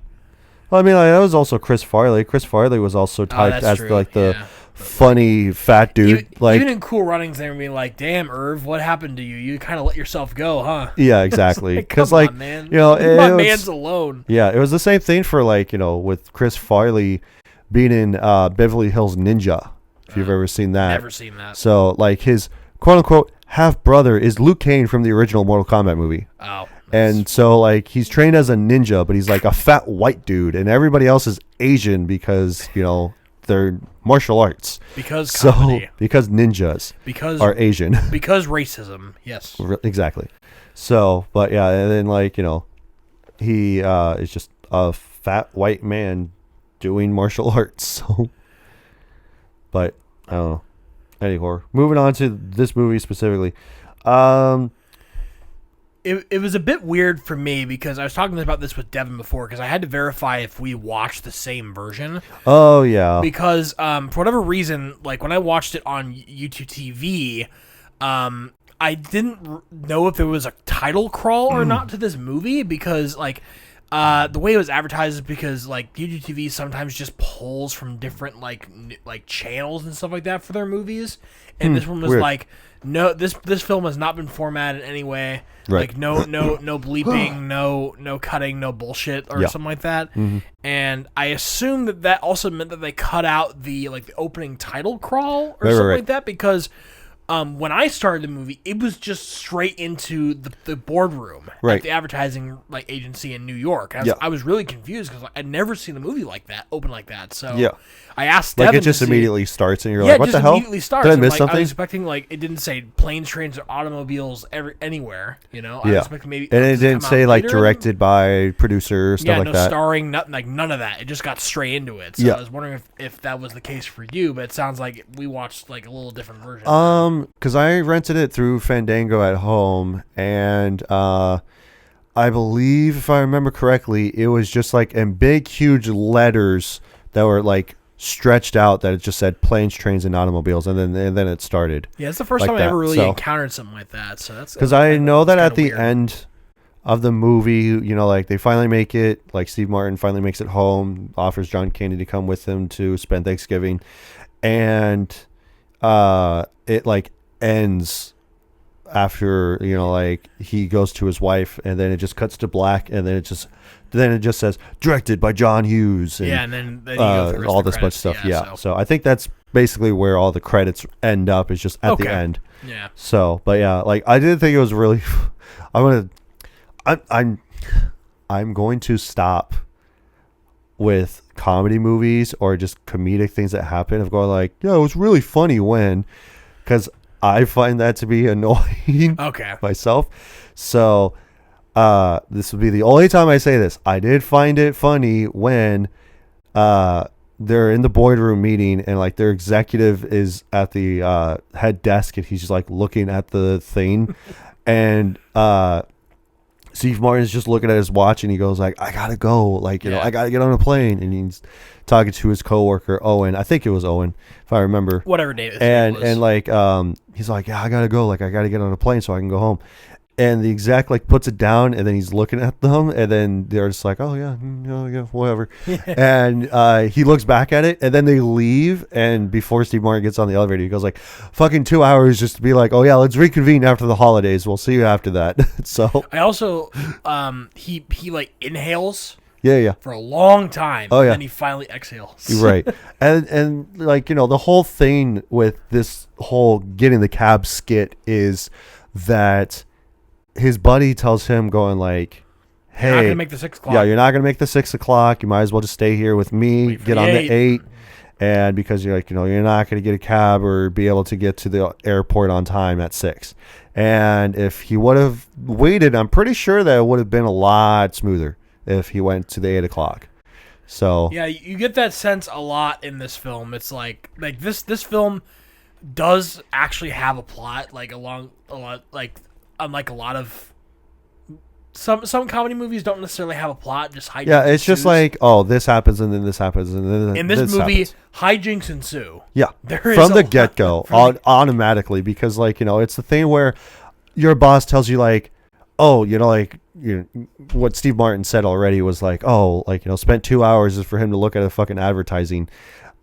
Well, I mean, like, that was also Chris Farley. Chris Farley was also typed as the funny fat dude. Even in Cool Runnings, they were being like, "Damn, Irv, what happened to you? You kind of let yourself go, huh?" Yeah, exactly. Because man. You know, man's alone. Yeah, it was the same thing for with Chris Farley being in Beverly Hills Ninja. If you've ever seen that. Never seen that. So his quote unquote half brother is Luke Kane from the original Mortal Kombat movie. Oh. And so he's trained as a ninja, but he's like a fat white dude, and everybody else is Asian because they're martial arts. Because comedy. Because ninjas are Asian. Because racism. Yes. Exactly. So, but yeah, and then like, he is just a fat white man doing martial arts. So, but I don't know. Anyway, moving on to this movie specifically. It was a bit weird for me because I was talking about this with Devin before because I had to verify if we watched the same version. Oh, yeah. Because for whatever reason, like when I watched it on YouTube TV, I didn't know if there was a title crawl or not to this movie because like the way it was advertised is because like YouTube TV sometimes just pulls from different like channels and stuff like that for their movies, and this one was weird. like, no, this film has not been formatted in any way. Right. Like no bleeping, no cutting, no bullshit or something like that. Mm-hmm. And I assume that also meant that they cut out the opening title crawl or something like that because when I started the movie, it was just straight into the boardroom at the advertising agency in New York. I was really confused because I'd never seen a movie like that open like that. So I asked Devin it just immediately starts and you're like, what the hell? Immediately starts. Did I miss something? I was expecting it didn't say planes, trains, or automobiles anywhere. I was expecting maybe. And it didn't say directed by producer stuff like that. Starring, none of that. It just got straight into it. So I was wondering if that was the case for you, but it sounds like we watched a little different version. Because I rented it through Fandango at home, and I believe, if I remember correctly, it was just in big, huge letters that were stretched out that it just said planes, trains, and automobiles, and then it started. Yeah, it's the first time I ever really encountered something like that. So that's because I know that at the end of the movie, they finally make it. Steve Martin finally makes it home, offers John Candy to come with him to spend Thanksgiving, and it ends after he goes to his wife, and then it just cuts to black, and then it just says directed by John Hughes, and then you go through all this bunch of stuff. So I think that's basically where all the credits end up, is just at the end. So, but I did think it was really I'm going to stop with comedy movies or just comedic things that happen of going it was really funny when, because I find that to be annoying myself. So this would be the only time I say this. I did find it funny when they're in the boardroom meeting and their executive is at the head desk and he's just looking at the thing and Steve Martin's just looking at his watch and he goes I gotta go, I gotta get on a plane, and he's talking to his coworker Owen. I think it was Owen, if I remember. Whatever day it was. And he's I gotta go, I gotta get on a plane so I can go home. And the exec puts it down, and then he's looking at them, and then they're just oh yeah, whatever. And he looks back at it, and then they leave. And before Steve Martin gets on the elevator, he goes fucking 2 hours just to be oh yeah, let's reconvene after the holidays. We'll see you after that. So I also he inhales. Yeah. For a long time. Oh, yeah. And then he finally exhales. Right. And the whole thing with this whole getting the cab skit is that his buddy tells him going hey, you're not gonna make the 6 o'clock. Yeah, you're not gonna make the 6 o'clock. You might as well just stay here with me. Get on the 8. And because you're you're not gonna get a cab or be able to get to the airport on time at 6. And if he would have waited, I'm pretty sure that it would have been a lot smoother if he went to the 8 o'clock. So yeah, you get that sense a lot in this film. It's this film does actually have a plot, unlike a lot of some comedy movies don't necessarily have a plot, just hijinks. Yeah, it's just this happens and then this happens and then in this movie happens. Hijinks ensue. Yeah, from the get go, automatically, because it's the thing where your boss tells you what Steve Martin said already was spent 2 hours is for him to look at a fucking advertising,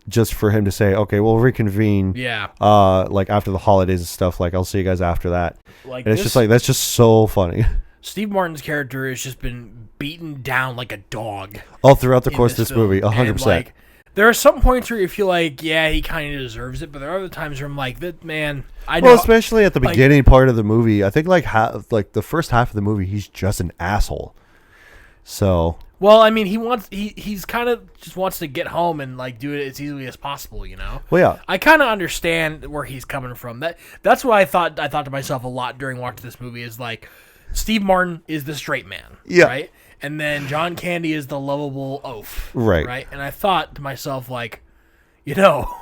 just for him to say, okay, we'll reconvene. Yeah. After the holidays and stuff. I'll see you guys after that. And it's just that's just so funny. Steve Martin's character has just been beaten down like a dog all throughout the course of this movie, 100%. There are some points where you feel yeah, he kind of deserves it, but there are other times where I'm that man. I know. Well, especially at the beginning part of the movie, I think the first half of the movie, he's just an asshole. So Well, I mean, he's kind of just wants to get home and like do it as easily as possible, you know. Well, yeah. I kind of understand where he's coming from. That's what I thought to myself a lot during watching this movie is like, Steve Martin is the straight man, right? And then John Candy is the lovable oaf, right? And I thought to myself like, you know,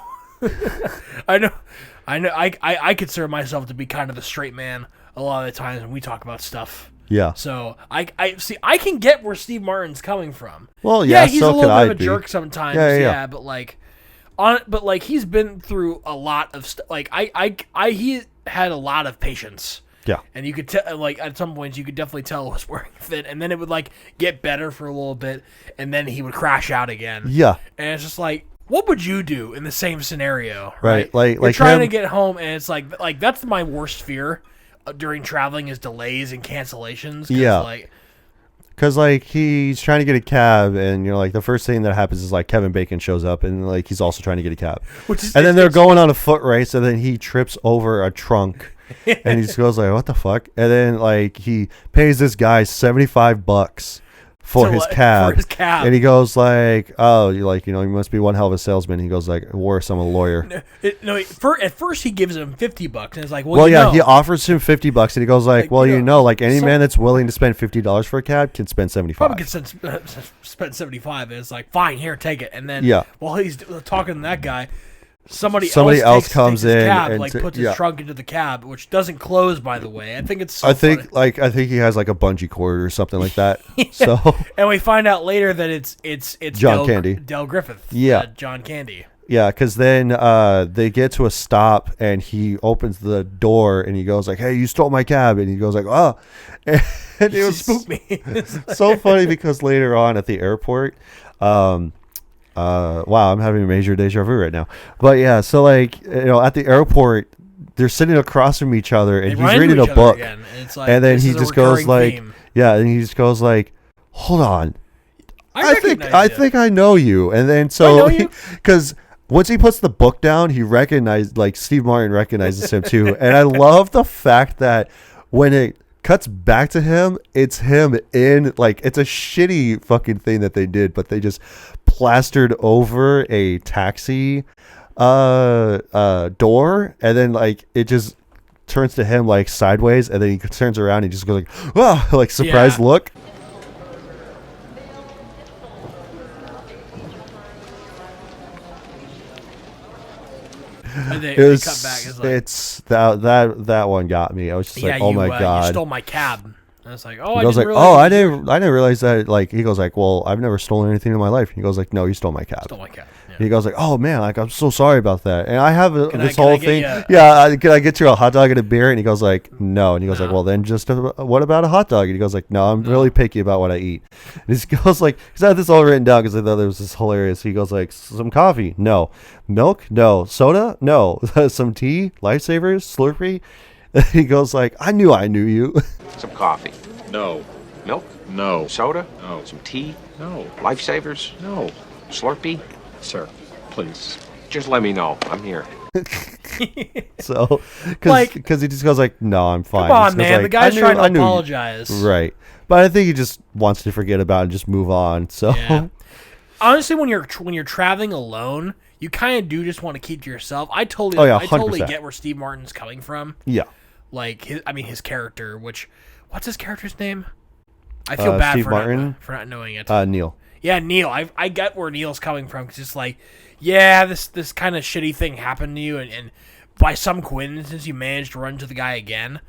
I consider myself to be kind of the straight man a lot of the times when we talk about stuff. Yeah. So I see. I can get where Steve Martin's coming from. Well, yeah, he's so a little could bit of a be. jerk sometimes. Yeah. But like, he's been through a lot of stuff. Like he had a lot of patience. Yeah. And you could tell, like, at some points, you could definitely tell it was wearing thin, and then it would like get better for a little bit, and then he would crash out again. Yeah. And it's just like, what would you do in the same scenario? Right. You're trying to get home, and it's like that's my worst fear during traveling is delays and cancellations. Yeah. Because like he's trying to get a cab, and you know, like the first thing that happens is like Kevin Bacon shows up, and like he's also trying to get a cab, and then they're going on a foot race, and then he trips over a trunk. And he just goes like, what the fuck? And then like he pays this guy $75 for his cab. And he goes like, oh, you must be one hell of a salesman. He goes like, worse, I'm a lawyer. At first he gives him $50 and it's like, he offers him $50 and he goes like, like any man that's willing to spend $50 for a cab can spend $75. Probably can spend $75 and it's like, fine, here, take it. And then while he's talking to that guy, somebody else comes in and puts his trunk into the cab, which doesn't close, by the way. I think it's I think he has like a bungee cord or something like that. So and we find out later that it's John Candy. Del Griffith. John Candy. Yeah, because then they get to a stop and he opens the door and he goes like, "Hey, you stole my cab," and he goes like, "Oh," and it was spooked me. So funny because later on at the airport. Wow, I'm having a major deja vu right now. But yeah, so like, at the airport, they're sitting across from each other, and he's reading a book, and then he just goes like, and he just goes like, hold on, I think I know you, and then so because once he puts the book down, he Steve Martin recognizes him too, and I love the fact that when it cuts back to him, it's him in it's a shitty fucking thing that they did, but they just plastered over a taxi door, and then it just turns to him sideways, and then he turns around and he just goes surprised look. And they cut back. It's that one got me. I was just oh my god, you stole my cab. And I was like, oh, I didn't realize that. He goes like, well, I've never stolen anything in my life. He goes like, no, you stole my cab. Yeah. He goes like, oh man, I'm so sorry about that. And I have this whole thing. Can I get you a hot dog and a beer? And he goes like, no. And he goes like, well, then just what about a hot dog? And he goes like, no, I'm really picky about what I eat. And he goes like, he's had this all written down because I thought it was this hilarious. He goes like, some coffee? No. Milk? No. Soda? No. Some tea? Lifesavers? Slurpee? And he goes like, I knew you. Some coffee? No. Milk? No. Soda? No. Some tea? No. Lifesavers? No. Slurpee? Sir, please. Just let me know. I'm here. So, because he just goes like, no, I'm fine. Come on, man. The guy's trying to apologize. Right. But I think he just wants to forget about it and just move on. So, honestly, when you're traveling alone, you kind of do just want to keep to yourself. I totally get where Steve Martin's coming from. Yeah. His character, what's his character's name? I feel bad Steve for Martin? Not knowing it. Neil. Yeah, Neil. I get where Neil's coming from. Cause it's like, this kind of shitty thing happened to you, and by some coincidence, you managed to run into the guy again.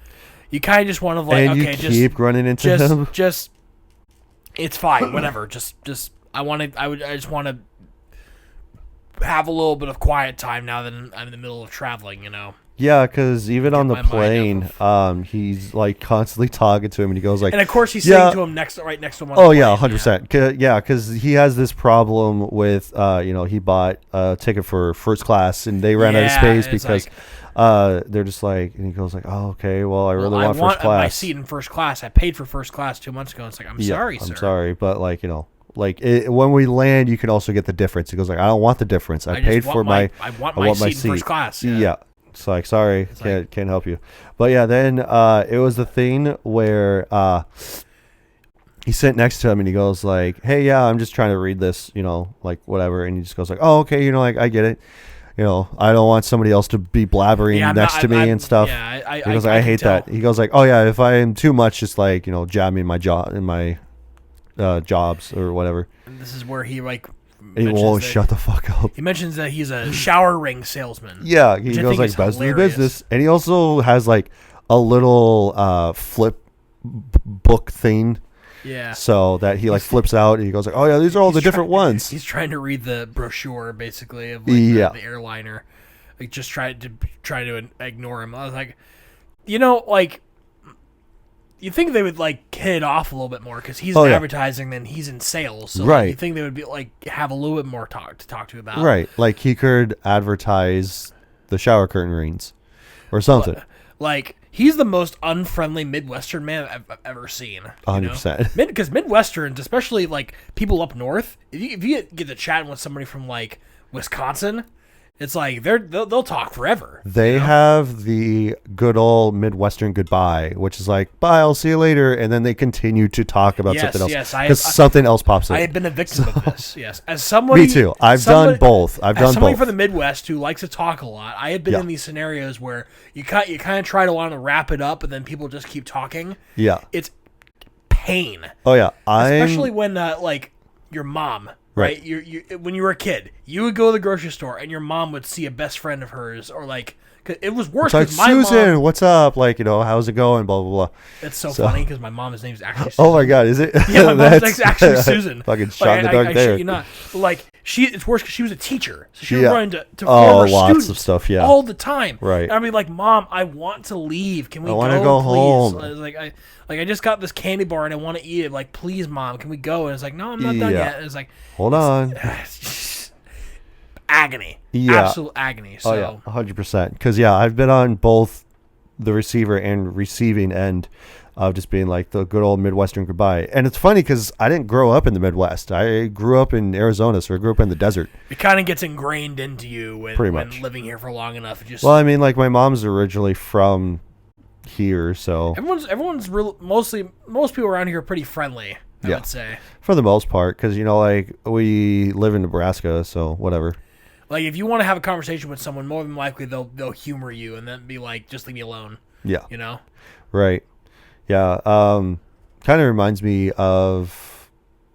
You kind of just want to you keep running into him. Just, it's fine. Whatever. I just want to have a little bit of quiet time now that I'm in the middle of traveling. Yeah, because even on the plane, he's constantly talking to him, and he goes like, and of course he's sitting to him right next to him. Oh yeah, 100%. Yeah, because he has this problem with, he bought a ticket for first class, and they ran out of space because they're just like, and he goes like, oh okay, well I really want first class. My seat in first class. I paid for first class 2 months ago. It's like, I'm sorry, sir. I'm sorry, but when we land, you can also get the difference. He goes like, I don't want the difference. I paid for my seat in first class. Yeah. It's like, sorry, can't help you. But yeah, then it was the thing where He's sitting next to him, and he goes like, "Hey, yeah, I'm just trying to read this, like whatever." And he just goes like, "Oh, okay, like I get it. I don't want somebody else to be blabbering next to me and stuff." Yeah, he goes like, I hate that. He goes like, "Oh yeah, if I am too much, just like jab me in my jobs or whatever." And this is where he like. He won't shut the fuck up. He mentions that he's a shower ring salesman. Yeah, he goes like, "Best in the business," and he also has like a little flip book thing. Yeah. So that he like flips out and he goes like, "Oh yeah, these are all the different ones." He's trying to read the brochure basically of like, the airliner, like just try to ignore him. I was like, like you think they would like hit it off a little bit more because he's in advertising, then he's in sales, so right. Like, you think they would be like have a little bit more to talk to about, right? Like he could advertise the shower curtain rings or something. Like. He's the most unfriendly Midwestern man I've ever seen. 100%. Because Midwesterns, especially like people up north, if you get to chatting with somebody from like Wisconsin, it's like they'll talk forever. They have the good old Midwestern goodbye, which is like, "Bye, I'll see you later," and then they continue to talk about something else because something else pops up. I have been a victim of this. Yes, as somebody, me too. I've done both. As somebody from the Midwest who likes to talk a lot, I have been in these scenarios where you kind of try to want to wrap it up, and then people just keep talking. Yeah, it's pain. Oh yeah, especially when like your mom. Right, you when you were a kid, you would go to the grocery store and your mom would see a best friend of hers, or like, cause it was worse. It's like, Susan, what's up? Like, how's it going? Blah blah blah. It's so funny because my mom's name's actually Susan. Oh my god, is it? Yeah, my mom's name's actually Susan. Fucking shot in the dark there. Shit you not. Like it's worse because she was a teacher, so she would run to former lots students of stuff, all the time. Right. And I'd be like, "Mom, I want to leave. Can we go? I want to go home." I was like, I just got this candy bar and I want to eat it. Like, please, Mom, can we go? And it's like, no, I'm not done yet. And it's like, hold on. Agony. Yeah. Absolute agony. So. 100%. Because I've been on both the receiver and receiving end of just being like the good old Midwestern goodbye. And it's funny because I didn't grow up in the Midwest. I grew up in Arizona, so I grew up in the desert. It kind of gets ingrained into you when living here for long enough. Well, I mean, like my mom's originally from here, so everyone's most people around here are pretty friendly. I would say for the most part, because like we live in Nebraska, so whatever. Like if you want to have a conversation with someone, more than likely they'll humor you and then be like, just leave me alone. Yeah, right. Yeah, kind of reminds me of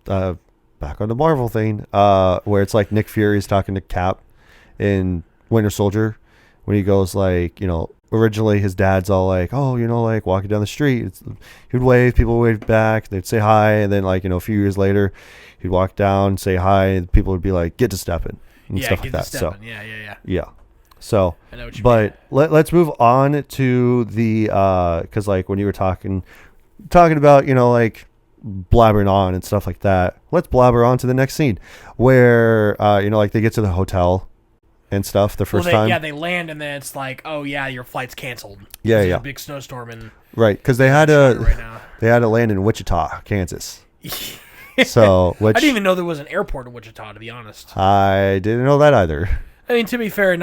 back on the Marvel thing, where it's like Nick Fury's talking to Cap in Winter Soldier when he goes like, originally his dad's all like, "Oh, like walking down the street, he'd wave, people would wave back, they'd say hi," and then like, a few years later, he'd walk down, say hi, and people would be like, "Get to stepping," and stuff like that. So yeah. So, but let's move on to the because like when you were talking about like blabbering on and stuff like that, let's blabber on to the next scene where like they get to the hotel and stuff the first time. Yeah, they land and then it's like, oh yeah, your flight's canceled. Yeah. A big snowstorm and right, because they had to land in Wichita, Kansas. So I didn't even know there was an airport in Wichita, to be honest. I didn't know that either. I mean, to be fair,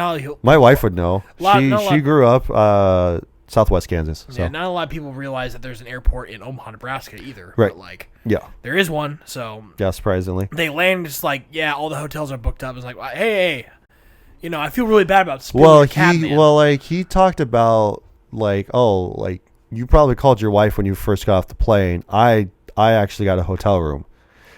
my wife would know. She grew up Southwest Kansas. So. Yeah, not a lot of people realize that there's an airport in Omaha, Nebraska either. Right. But there is one. So surprisingly, they land just like all the hotels are booked up. It's like, hey. I feel really bad about spilling he talked about like, oh, like you probably called your wife when you first got off the plane. I actually got a hotel room.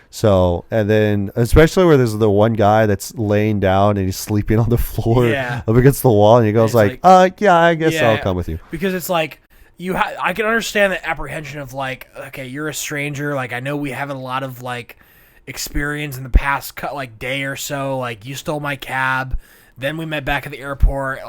So, and then especially where there's the one guy that's laying down and he's sleeping on the floor up against the wall, and he goes like, I guess I'll come with you. Because it's like I can understand the apprehension of like, okay, you're a stranger. Like I know we haven't a lot of like experience in the past day or so. Like you stole my cab. Then we met back at the airport,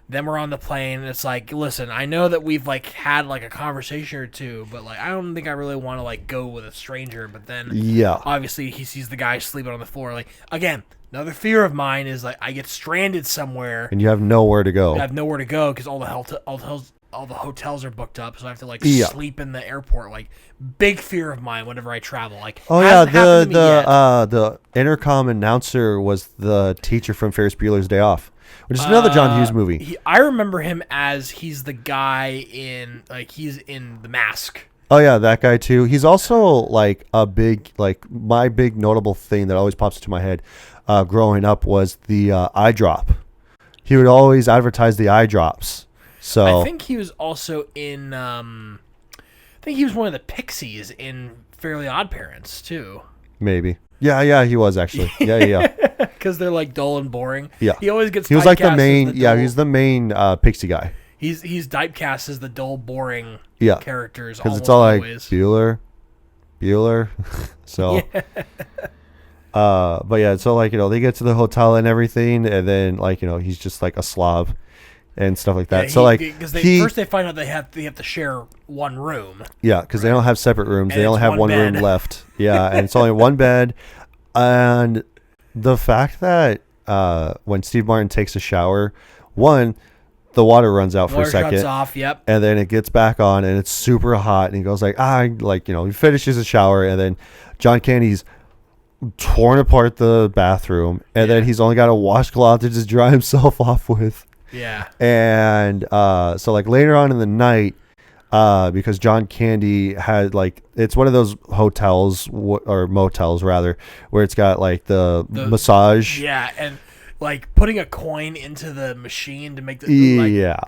then we're on the plane, and it's like, listen, I know that we've, had, a conversation or two, but, I don't think I really want to, go with a stranger, but then, obviously, he sees the guy sleeping on the floor, again, another fear of mine is, I get stranded somewhere. And you have nowhere to go. I have nowhere to go, because all the hotels are booked up, so I have to, sleep in the airport, big fear of mine whenever I travel, the intercom announcer was the teacher from Ferris Bueller's Day Off, which is another John Hughes movie. I remember him as he's the guy in he's in The Mask. Oh yeah, that guy too. He's also like a big, like my big notable thing that always pops into my head growing up was the eye drop. He would always advertise the eye drops. So I think he was also in. I think he was one of the Pixies in Fairly Odd Parents too. Maybe. Yeah, he was actually. Yeah. Because they're like dull and boring. Yeah. He always gets. He was like the main. Yeah, he's the main Pixie guy. He's typecast as the dull, boring characters. Because it's all like always. Bueller. So, but yeah, so like, they get to the hotel and everything, and then like, he's just like a slob and stuff like that. So like, because first they find out they have to share one room. Yeah, because they don't have separate rooms. And they only have one room left. Yeah, and it's only one bed. And the fact that when Steve Martin takes a shower, the water runs out for a second. Shuts off, yep. And then it gets back on, and it's super hot. And he goes like, he finishes the shower, and then John Candy's torn apart the bathroom, and then he's only got a washcloth to just dry himself off with. Yeah. And so like later on in the night, because John Candy had like, it's one of those hotels or motels rather, where it's got like the massage. Yeah, and like putting a coin into the machine to make the yeah.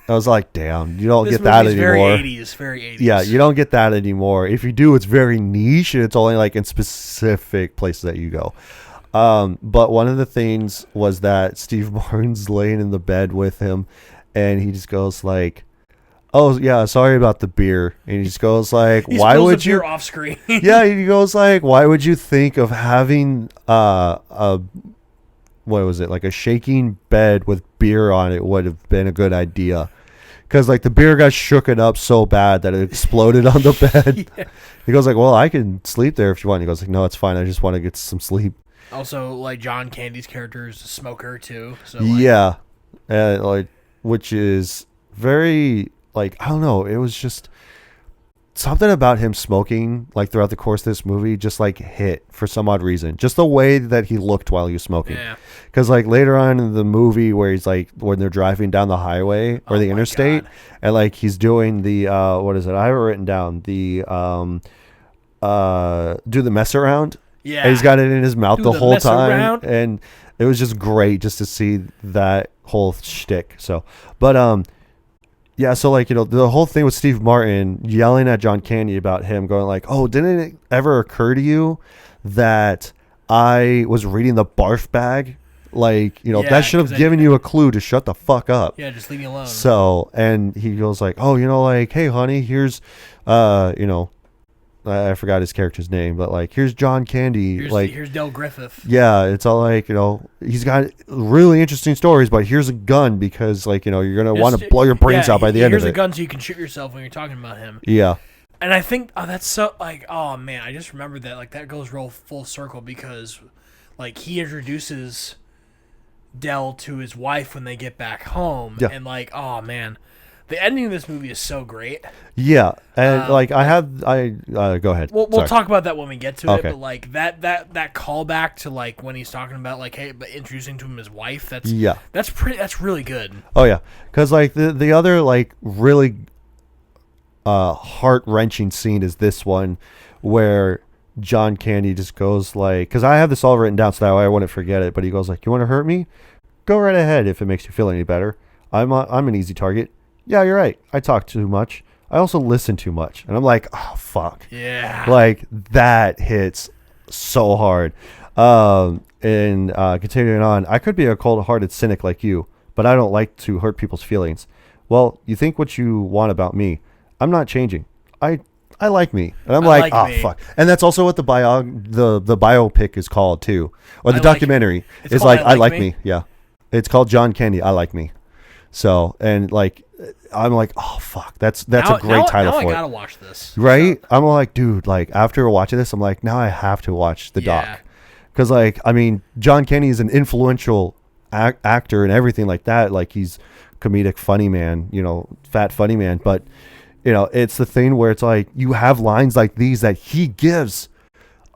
I was like, damn, you don't get that anymore. Very 80s. Yeah, you don't get that anymore. If you do, it's very niche, and it's only like in specific places that you go. But one of the things was that Steve Martin's laying in the bed with him, and he just goes like, "Oh yeah, sorry about the beer." And he just goes like, "Why would you?" Beer off screen. Yeah, he goes like, "Why would you think of having what was it, like a shaking bed with beer on it would have been a good idea?" Because like the beer got shooken up so bad that it exploded on the bed. Yeah. He goes like, "Well, I can sleep there if you want." He goes like, "No, it's fine. I just want to get some sleep." Also, like John Candy's character is a smoker too. So yeah, which is very like, I don't know. It was just something about him smoking like throughout the course of this movie just like hit for some odd reason. Just the way that he looked while he was smoking. Yeah. Because like later on in the movie where he's like when they're driving down the highway or the interstate, and like he's doing the what is it? I have it written down. The do the mess around. Yeah. And he's got it in his mouth the whole time. Around. And it was just great just to see that whole shtick. So, but yeah, so like, the whole thing with Steve Martin yelling at John Candy about him going like, "Oh, didn't it ever occur to you that I was reading the barf bag? Like, that should have given you a clue to shut the fuck up." Yeah, just leave me alone. So, and he goes like, "Oh, like, hey, honey, here's, I forgot his character's name, but like, here's John Candy. Here's Del Griffith." Yeah, it's all like, he's got really interesting stories, but here's a gun because like, you're going to want to blow your brains out by the end of it. Here's a gun so you can shoot yourself when you're talking about him. Yeah. And I think, that's so like, oh man, I just remembered that, like, that goes real full circle because like he introduces Del to his wife when they get back home. Yeah. And like, oh man, the ending of this movie is so great. Yeah, and like go ahead. We'll talk about that when we get to it. But like that callback to like when he's talking about like, hey, but introducing to him his wife. That's really good. Oh yeah, because like the other like really heart wrenching scene is this one where John Candy just goes like, because I have this all written down so that way I wouldn't forget it. But he goes like, "You want to hurt me? Go right ahead if it makes you feel any better. I'm an easy target. Yeah, you're right. I talk too much. I also listen too much." And I'm like, oh, fuck. Yeah. Like, that hits so hard. And continuing on, "I could be a cold-hearted cynic like you, but I don't like to hurt people's feelings. Well, you think what you want about me. I'm not changing. I like me." And I'm like, oh, fuck. And that's also what the biopic is called, too. Or the documentary is like, I like me. Yeah. It's called John Candy, I Like Me. So, and like, I'm like, oh fuck, that's a great title for it. I gotta watch this, right? I'm like, dude, like after watching this, I'm like, now I have to watch the doc, because like, I mean, John Candy is an influential actor and everything like that. Like he's comedic funny man, fat funny man. But it's the thing where it's like you have lines like these that he gives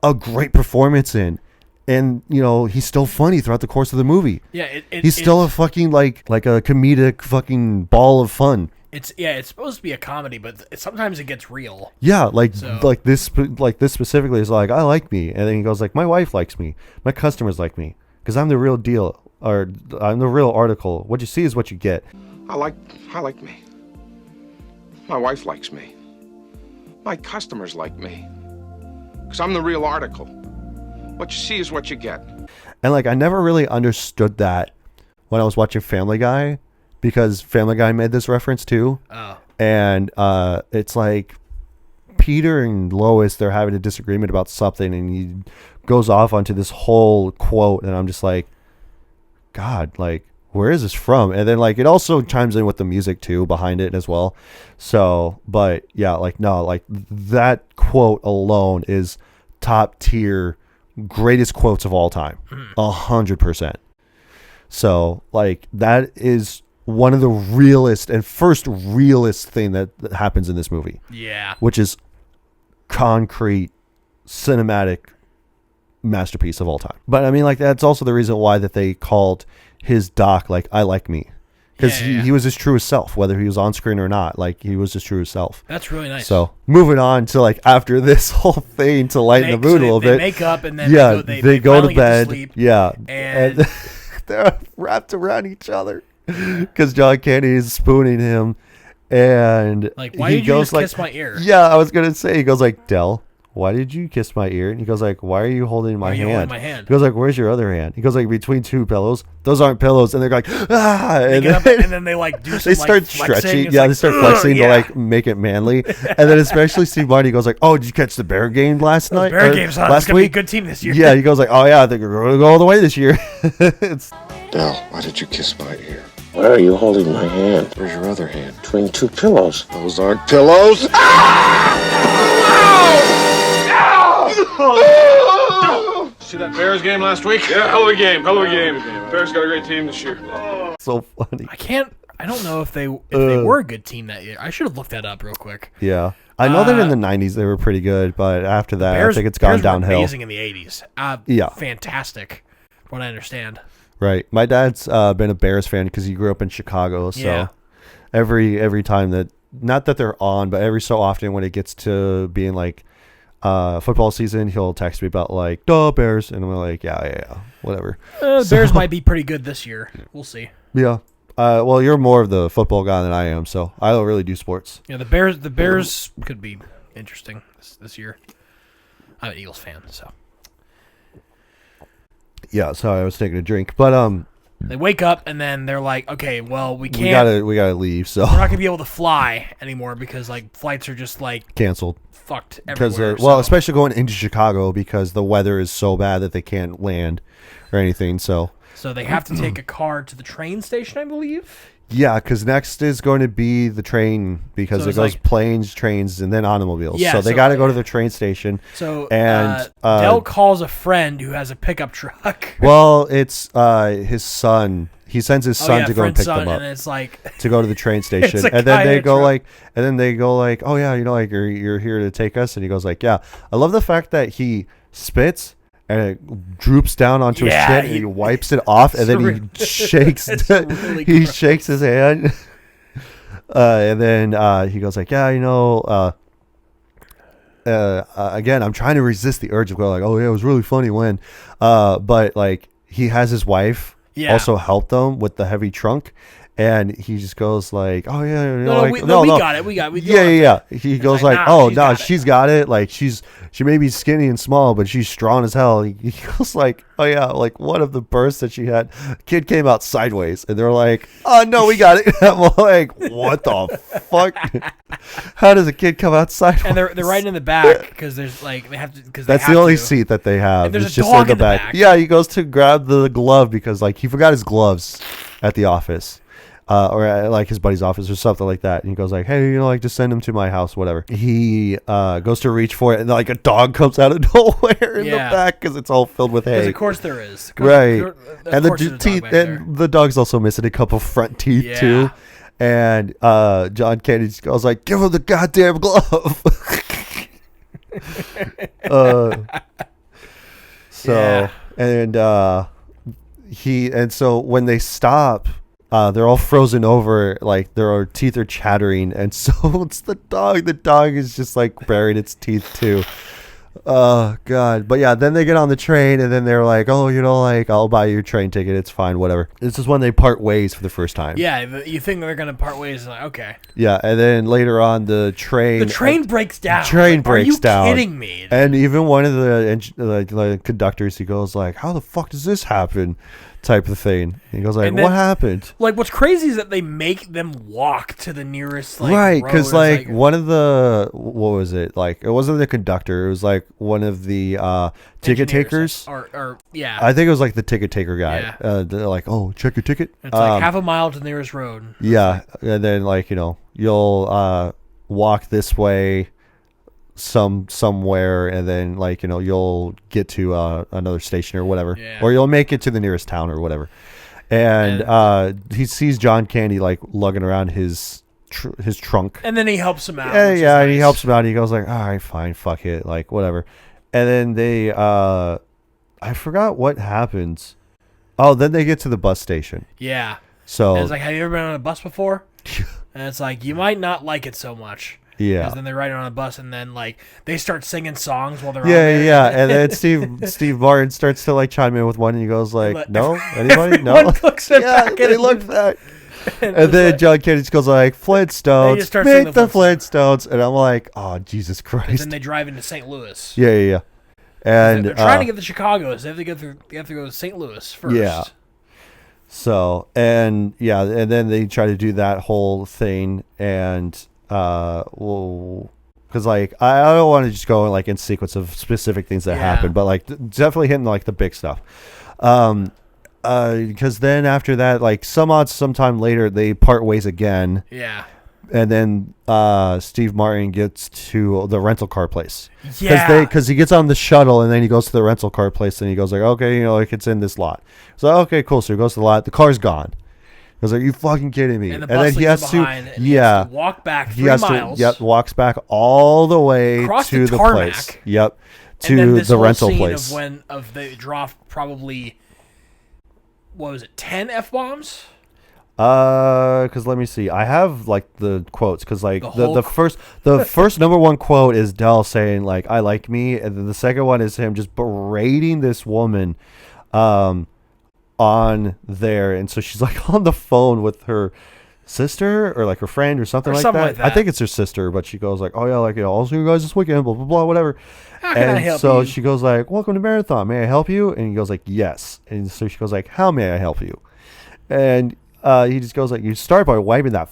a great performance in. And he's still funny throughout the course of the movie. Yeah, he's still a fucking like a comedic fucking ball of fun It's supposed to be a comedy, but sometimes it gets real. Yeah, like this specifically is like, I like me, and then he goes like, my wife likes me, my customers like me, because I'm the real deal, or I'm the real article. What you see is what you get. I like me. My wife likes me. My customers like me, because I'm the real article. What you see is what you get. And like, I never really understood that when I was watching Family Guy, because Family Guy made this reference too. Oh. And it's like Peter and Lois, they're having a disagreement about something, and he goes off onto this whole quote, and I'm just like, God, like, where is this from? And then like, it also chimes in with the music too behind it as well. So, but yeah, like, no, like that quote alone is top tier, greatest quotes of all time, 100%. So like, that is one of the realest thing that happens in this movie. Yeah. Which is concrete, cinematic masterpiece of all time. But I mean, like, that's also the reason why that they called his doc like I Like Me. Because he was his truest self, whether he was on screen or not. Like, he was his truest self. That's really nice. So, moving on to, like, after this whole thing to lighten the mood a little bit. They make up and then they go to bed. Sleep, yeah. And they're wrapped around each other. Because John Candy is spooning him. And like, why did you just kiss my ear? Yeah, I was going to say, he goes like, Del, why did you kiss my ear? And he goes like, why are you holding my hand? He goes like, where's your other hand? He goes like, between two pillows. Those aren't pillows. And they're like, ah. And then they like do some, they start like, stretching. Yeah, they start flexing to like make it manly. And then especially Steve Martin goes like, oh, did you catch the Bear game last night? Bear game's on. It's going to be a good team this year. Yeah, he goes like, oh yeah, I think we're going to go all the way this year. Del, why did you kiss my ear? Why are you holding my hand? Where's your other hand? Between two pillows. Those aren't pillows. See that Bears game last week? Yeah, hell of a game. Bears got a great team this year. So funny. I don't know if they were a good team that year. I should have looked that up real quick. Yeah. I know that in the 90s they were pretty good, but after that, I think it's gone downhill. Were amazing in the 80s. Yeah. Fantastic, from what I understand. Right. My dad's been a Bears fan because he grew up in Chicago. So every time that, not that they're on, but every so often when it gets to being like football season, he'll text me about like, duh, Bears. And I'm like, yeah, whatever. Bears might be pretty good this year. We'll see. Yeah. Well, you're more of the football guy than I am, so I don't really do sports. Yeah, the Bears could be interesting this year. I'm an Eagles fan, so. Yeah, sorry, I was taking a drink, but they wake up and then they're like, okay, well, we can't. We gotta leave. So we're not gonna be able to fly anymore because like flights are just like canceled, fucked everywhere. Well, especially going into Chicago because the weather is so bad that they can't land or anything. So they have to take a car to the train station, I believe. Yeah, because next is going to be the train because it goes like, planes, trains, and then automobiles. Yeah, so they got to go to the train station. So and Del calls a friend who has a pickup truck. Well, it's his son. He sends his son to go and pick them up. And it's like to go to the train station, and then they go like, oh yeah, like you're here to take us, and he goes like, yeah. I love the fact that he spits. And it droops down onto his chin, and he wipes it off, and then he shakes. He shakes his hand, and then he goes like, "Yeah, again, I'm trying to resist the urge of going like, oh yeah, it was really funny when," but like he has his wife also help them with the heavy trunk. And he just goes like, "Oh yeah, we got it. Yeah. He goes like, nah, "Oh no, she's got it. Like she may be skinny and small, but she's strong as hell." He goes like, "Oh yeah, like one of the births that she had, kid came out sideways," and they're like, "Oh no, we got it." I'm like, "What the fuck? How does a kid come out sideways?" And they're right in the back because there's like they have to because that's the only seat that they have. And there's it's a just dog in the back. Yeah, he goes to grab the glove because like he forgot his gloves at the office. Or at, like his buddy's office or something like that, and he goes like, "Hey, like just send him to my house, whatever." He goes to reach for it, and like a dog comes out of nowhere in the back because it's all filled with hay. Because of course there is, right? And the dog's also missing a couple front teeth too. And John Candy just goes like, "Give him the goddamn glove." So when they stop. they're all frozen over, like their teeth are chattering, and so it's the dog. The dog is just like baring its teeth too. Oh God. But yeah, then they get on the train and then they're like, oh, like I'll buy you a train ticket. It's fine, whatever. This is when they part ways for the first time. Yeah, you think they're going to part ways. Like, okay. Yeah, and then later on the train breaks down. Are you kidding me? And even one of the conductors, he goes like, how the fuck does this happen? Type of thing. And he goes like, what happened? Like, what's crazy is that they make them walk to the nearest right, because like one of the what was it? Like it wasn't the conductor. It was like one of the ticket takers. Or yeah, I think it was like the ticket taker guy. Yeah. They're like, oh, check your ticket. It's like half a mile to the nearest road. Yeah, and then like you'll walk this way somewhere, and then like you'll get to another station or whatever, or you'll make it to the nearest town or whatever. And he sees John Candy like lugging around his trunk, and then he helps him out. And he helps him out. He goes like, all right, fine, fuck it, like whatever. And then they I forgot what happens. Oh, then they get to the bus station. Yeah. So and it's like, have you ever been on a bus before? And it's like, you might not like it so much. Yeah. Because then they ride on a bus, and then like they start singing songs while they're on there. Yeah. And then Steve Martin starts to like chime in with one, and he goes like, "No, anybody? No." Looks back they look back. And then like, John Candy just goes like, "Flintstones, make the Flintstones," and I'm like, "Oh, Jesus Christ!" And then they drive into St. Louis. Yeah. And they're trying to get to Chicago, so they have to go to St. Louis first. Yeah. So and then they try to do that whole thing, and because like I don't want to just go like in sequence of specific things that happen, but like definitely hitting like the big stuff. Because then after that, like sometime later, they part ways again. Yeah. And then Steve Martin gets to the rental car place. Yeah. Because he gets on the shuttle and then he goes to the rental car place and he goes like, okay, like it's in this lot. So okay, cool. So he goes to the lot. The car's gone. He goes like, are you fucking kidding me? And then he has to walk back 3 miles. Walks back all the way to the place. Yep. To the rental place. Of they dropped probably, what was it, 10 F-bombs? Because let me see. I have like the quotes because like the first number one quote is Del saying like I like me, and then the second one is him just berating this woman, on there, and so she's like on the phone with her sister or like her friend or something like that. I think it's her sister, but she goes like, oh yeah, like I'll see you guys this weekend, blah blah blah, whatever. How can I help so you? she goes like, welcome to Marathon. May I help you? And he goes like, yes. And so she goes like, how may I help you? And he just goes like, you start by wiping that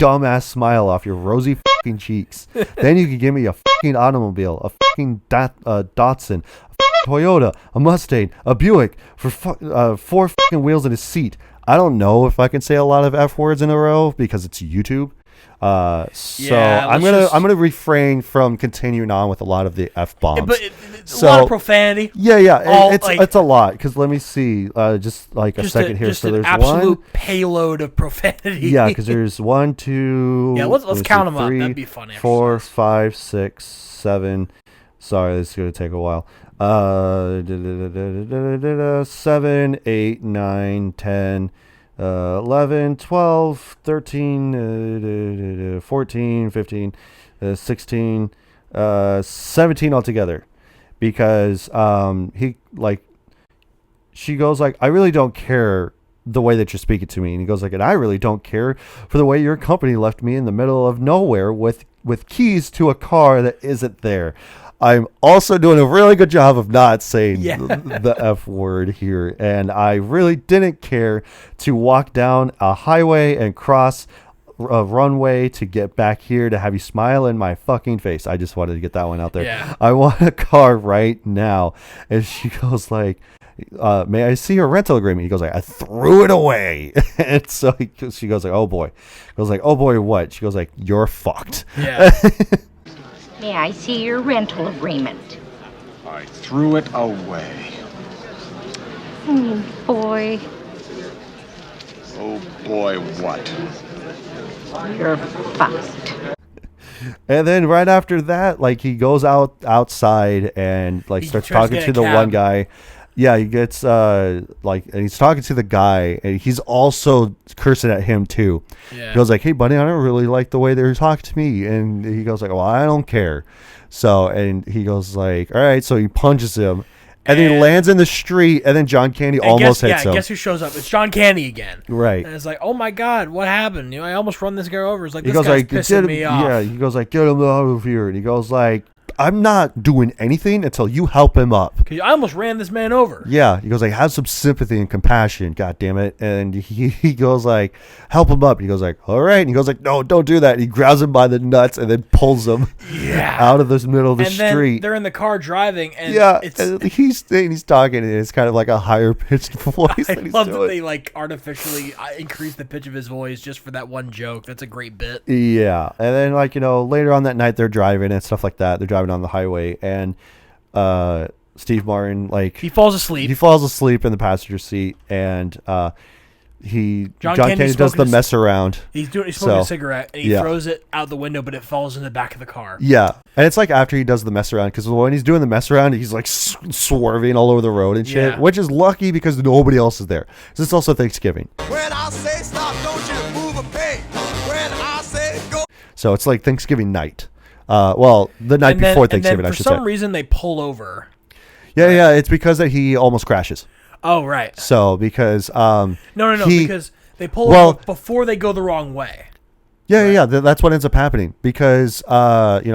dumbass smile off your rosy fucking cheeks. Then you can give me a fucking automobile, a fucking Datsun, a Toyota, a Mustang, a Buick for 4 fucking wheels and a seat. I don't know if I can say a lot of F words in a row because it's YouTube. I'm gonna refrain from continuing on with a lot of the F bombs. But a lot of profanity. Yeah. It's a lot because let me see. Just like a second here. So there's absolute payload of profanity. Yeah, because there's 1, 2. Yeah, let's count them 3, up. That'd be funny. 4, 5, 6, 7. Sorry, this is gonna take a while. 7, 8, 9, 10. 11, 12, 13, 14, 15, 16, 17 altogether, because she goes like, I really don't care the way that you're speaking to me, and he goes like, and I really don't care for the way your company left me in the middle of nowhere with keys to a car that isn't there. I'm also doing a really good job of not saying the F word here. And I really didn't care to walk down a highway and cross a runway to get back here to have you smile in my fucking face. I just wanted to get that one out there. Yeah. I want a car right now. And she goes like, may I see your rental agreement? He goes like, I threw it away. And so she goes like, oh boy. He goes like, oh boy, what? She goes like, you're fucked. Yeah. May I see your rental agreement? I threw it away. Oh, boy. Oh, boy, what? You're fucked. And then right after that, like he goes outside and like starts talking to the one guy. Yeah, he gets and he's talking to the guy, and he's also cursing at him too. Yeah. He goes like, "Hey, buddy, I don't really like the way they're talking to me," and he goes like, "Well, I don't care." So, and he goes like, "All right," so he punches him. And then he lands in the street, and then John Candy almost hits him. Yeah, guess who shows up? It's John Candy again. Right. And it's like, oh my God, what happened? I almost run this guy over. It's like, he this goes guy's like, pissing me off. Yeah, he goes like, "Get him out of here." And he goes like, "I'm not doing anything until you help him up." I almost ran this man over. Yeah, he goes like, "Have some sympathy and compassion, God damn it!" And he goes like, "Help him up." And he goes like, "All right." And he goes like, "No, don't do that." And he grabs him by the nuts and then pulls him out of the middle of the street. Then they're in the car driving, and and he's talking, and it's kind of like a higher pitched voice. I love that they like artificially increase the pitch of his voice just for that one joke. That's a great bit. Yeah, and then later on that night they're driving and stuff like that. They're driving on the highway, and Steve Martin he falls asleep. He falls asleep in the passenger seat, and John Candy does the mess around. He's smoking a cigarette, and he throws it out the window, but it falls in the back of the car. Yeah, and it's like after he does the mess around, because when he's doing the mess around, he's like swerving all over the road and shit, which is lucky because nobody else is there. So it's also Thanksgiving. When I say stop, don't you move a peg. When I say go. So it's like Thanksgiving night. The night before Thanksgiving, I should say. For some reason, they pull over. Yeah, it's because that he almost crashes. Oh, right. So, because... No, because they pull over before they go the wrong way. Yeah, that's what ends up happening. Because,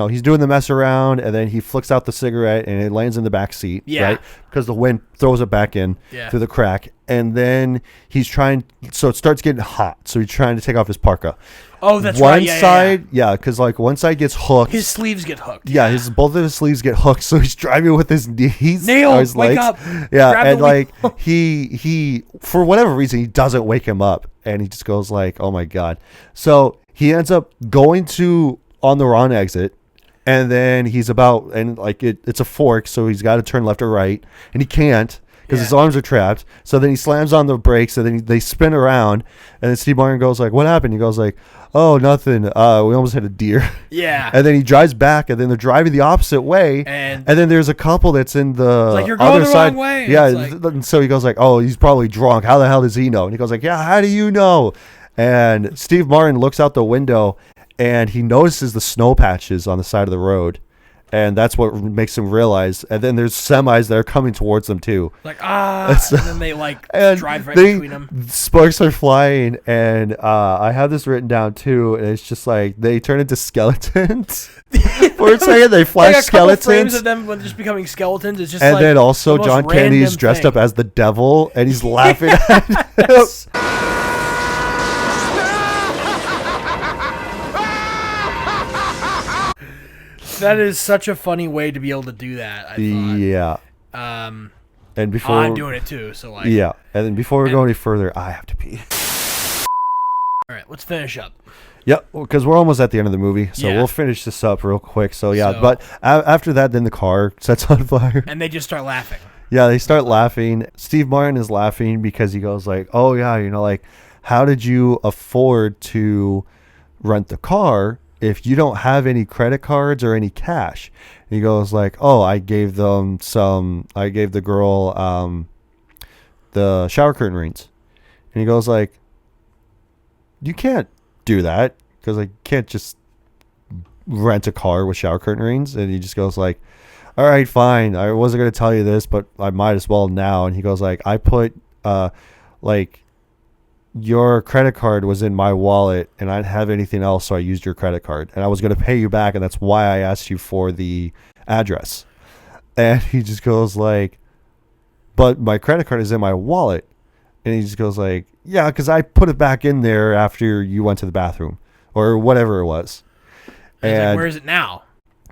he's doing the mess around, and then he flicks out the cigarette, and it lands in the back seat, right? Because the wind throws it back in through the crack. And then he's trying... So, it starts getting hot. So, he's trying to take off his parka. Oh, that's right. One side, because one side gets hooked. His sleeves get hooked. Yeah, both of his sleeves get hooked, so he's driving with his knees, his wake legs. up! Yeah, Grab and he for whatever reason he doesn't wake him up, and he just goes like, "Oh my god!" So he ends up going on the wrong exit, and then it's a fork, so he's got to turn left or right, and he can't. Because his arms are trapped. So then he slams on the brakes, and then they spin around. And then Steve Martin goes like, "What happened?" He goes like, "Oh, nothing. We almost hit a deer." Yeah. And then he drives back, and then they're driving the opposite way. And then there's a couple that's in the like, you're going other the side. Wrong way. Yeah. And so he goes like, "Oh, he's probably drunk. How the hell does he know?" And he goes like, "Yeah, how do you know?" And Steve Martin looks out the window, and he notices the snow patches on the side of the road. And that's what makes him realize. And then there's semis that are coming towards them too. Like, and then they drive right between them. Sparks are flying, and I have this written down too. And it's just like they turn into skeletons. For a second, they fly skeletons. Frames of them just becoming skeletons. It's just and then also John Candy is dressed up as the devil, and he's laughing at him. That is such a funny way to be able to do that. I thought. Yeah. And before I'm doing it too, so like. Yeah, and then before we go any further, I have to pee. All right, let's finish up. Yep, because we're almost at the end of the movie, so we'll finish this up real quick. But after that, then the car sets on fire, and they just start laughing. Yeah, they start laughing. Steve Martin is laughing because he goes like, "Oh yeah, like, how did you afford to rent the car if you don't have any credit cards or any cash?" And he goes like, "Oh, I gave the girl the shower curtain rings." And he goes like, "You can't do that because I can't just rent a car with shower curtain rings." And he just goes like, "All right, fine. I wasn't going to tell you this, but I might as well now." And he goes like, "I put your credit card was in my wallet and I didn't have anything else, so I used your credit card, and I was going to pay you back, and that's why I asked you for the address." And he just goes like, "But my credit card is in my wallet." And he just goes like, "Yeah, because I put it back in there after you went to the bathroom or whatever it was." And like, where is it now?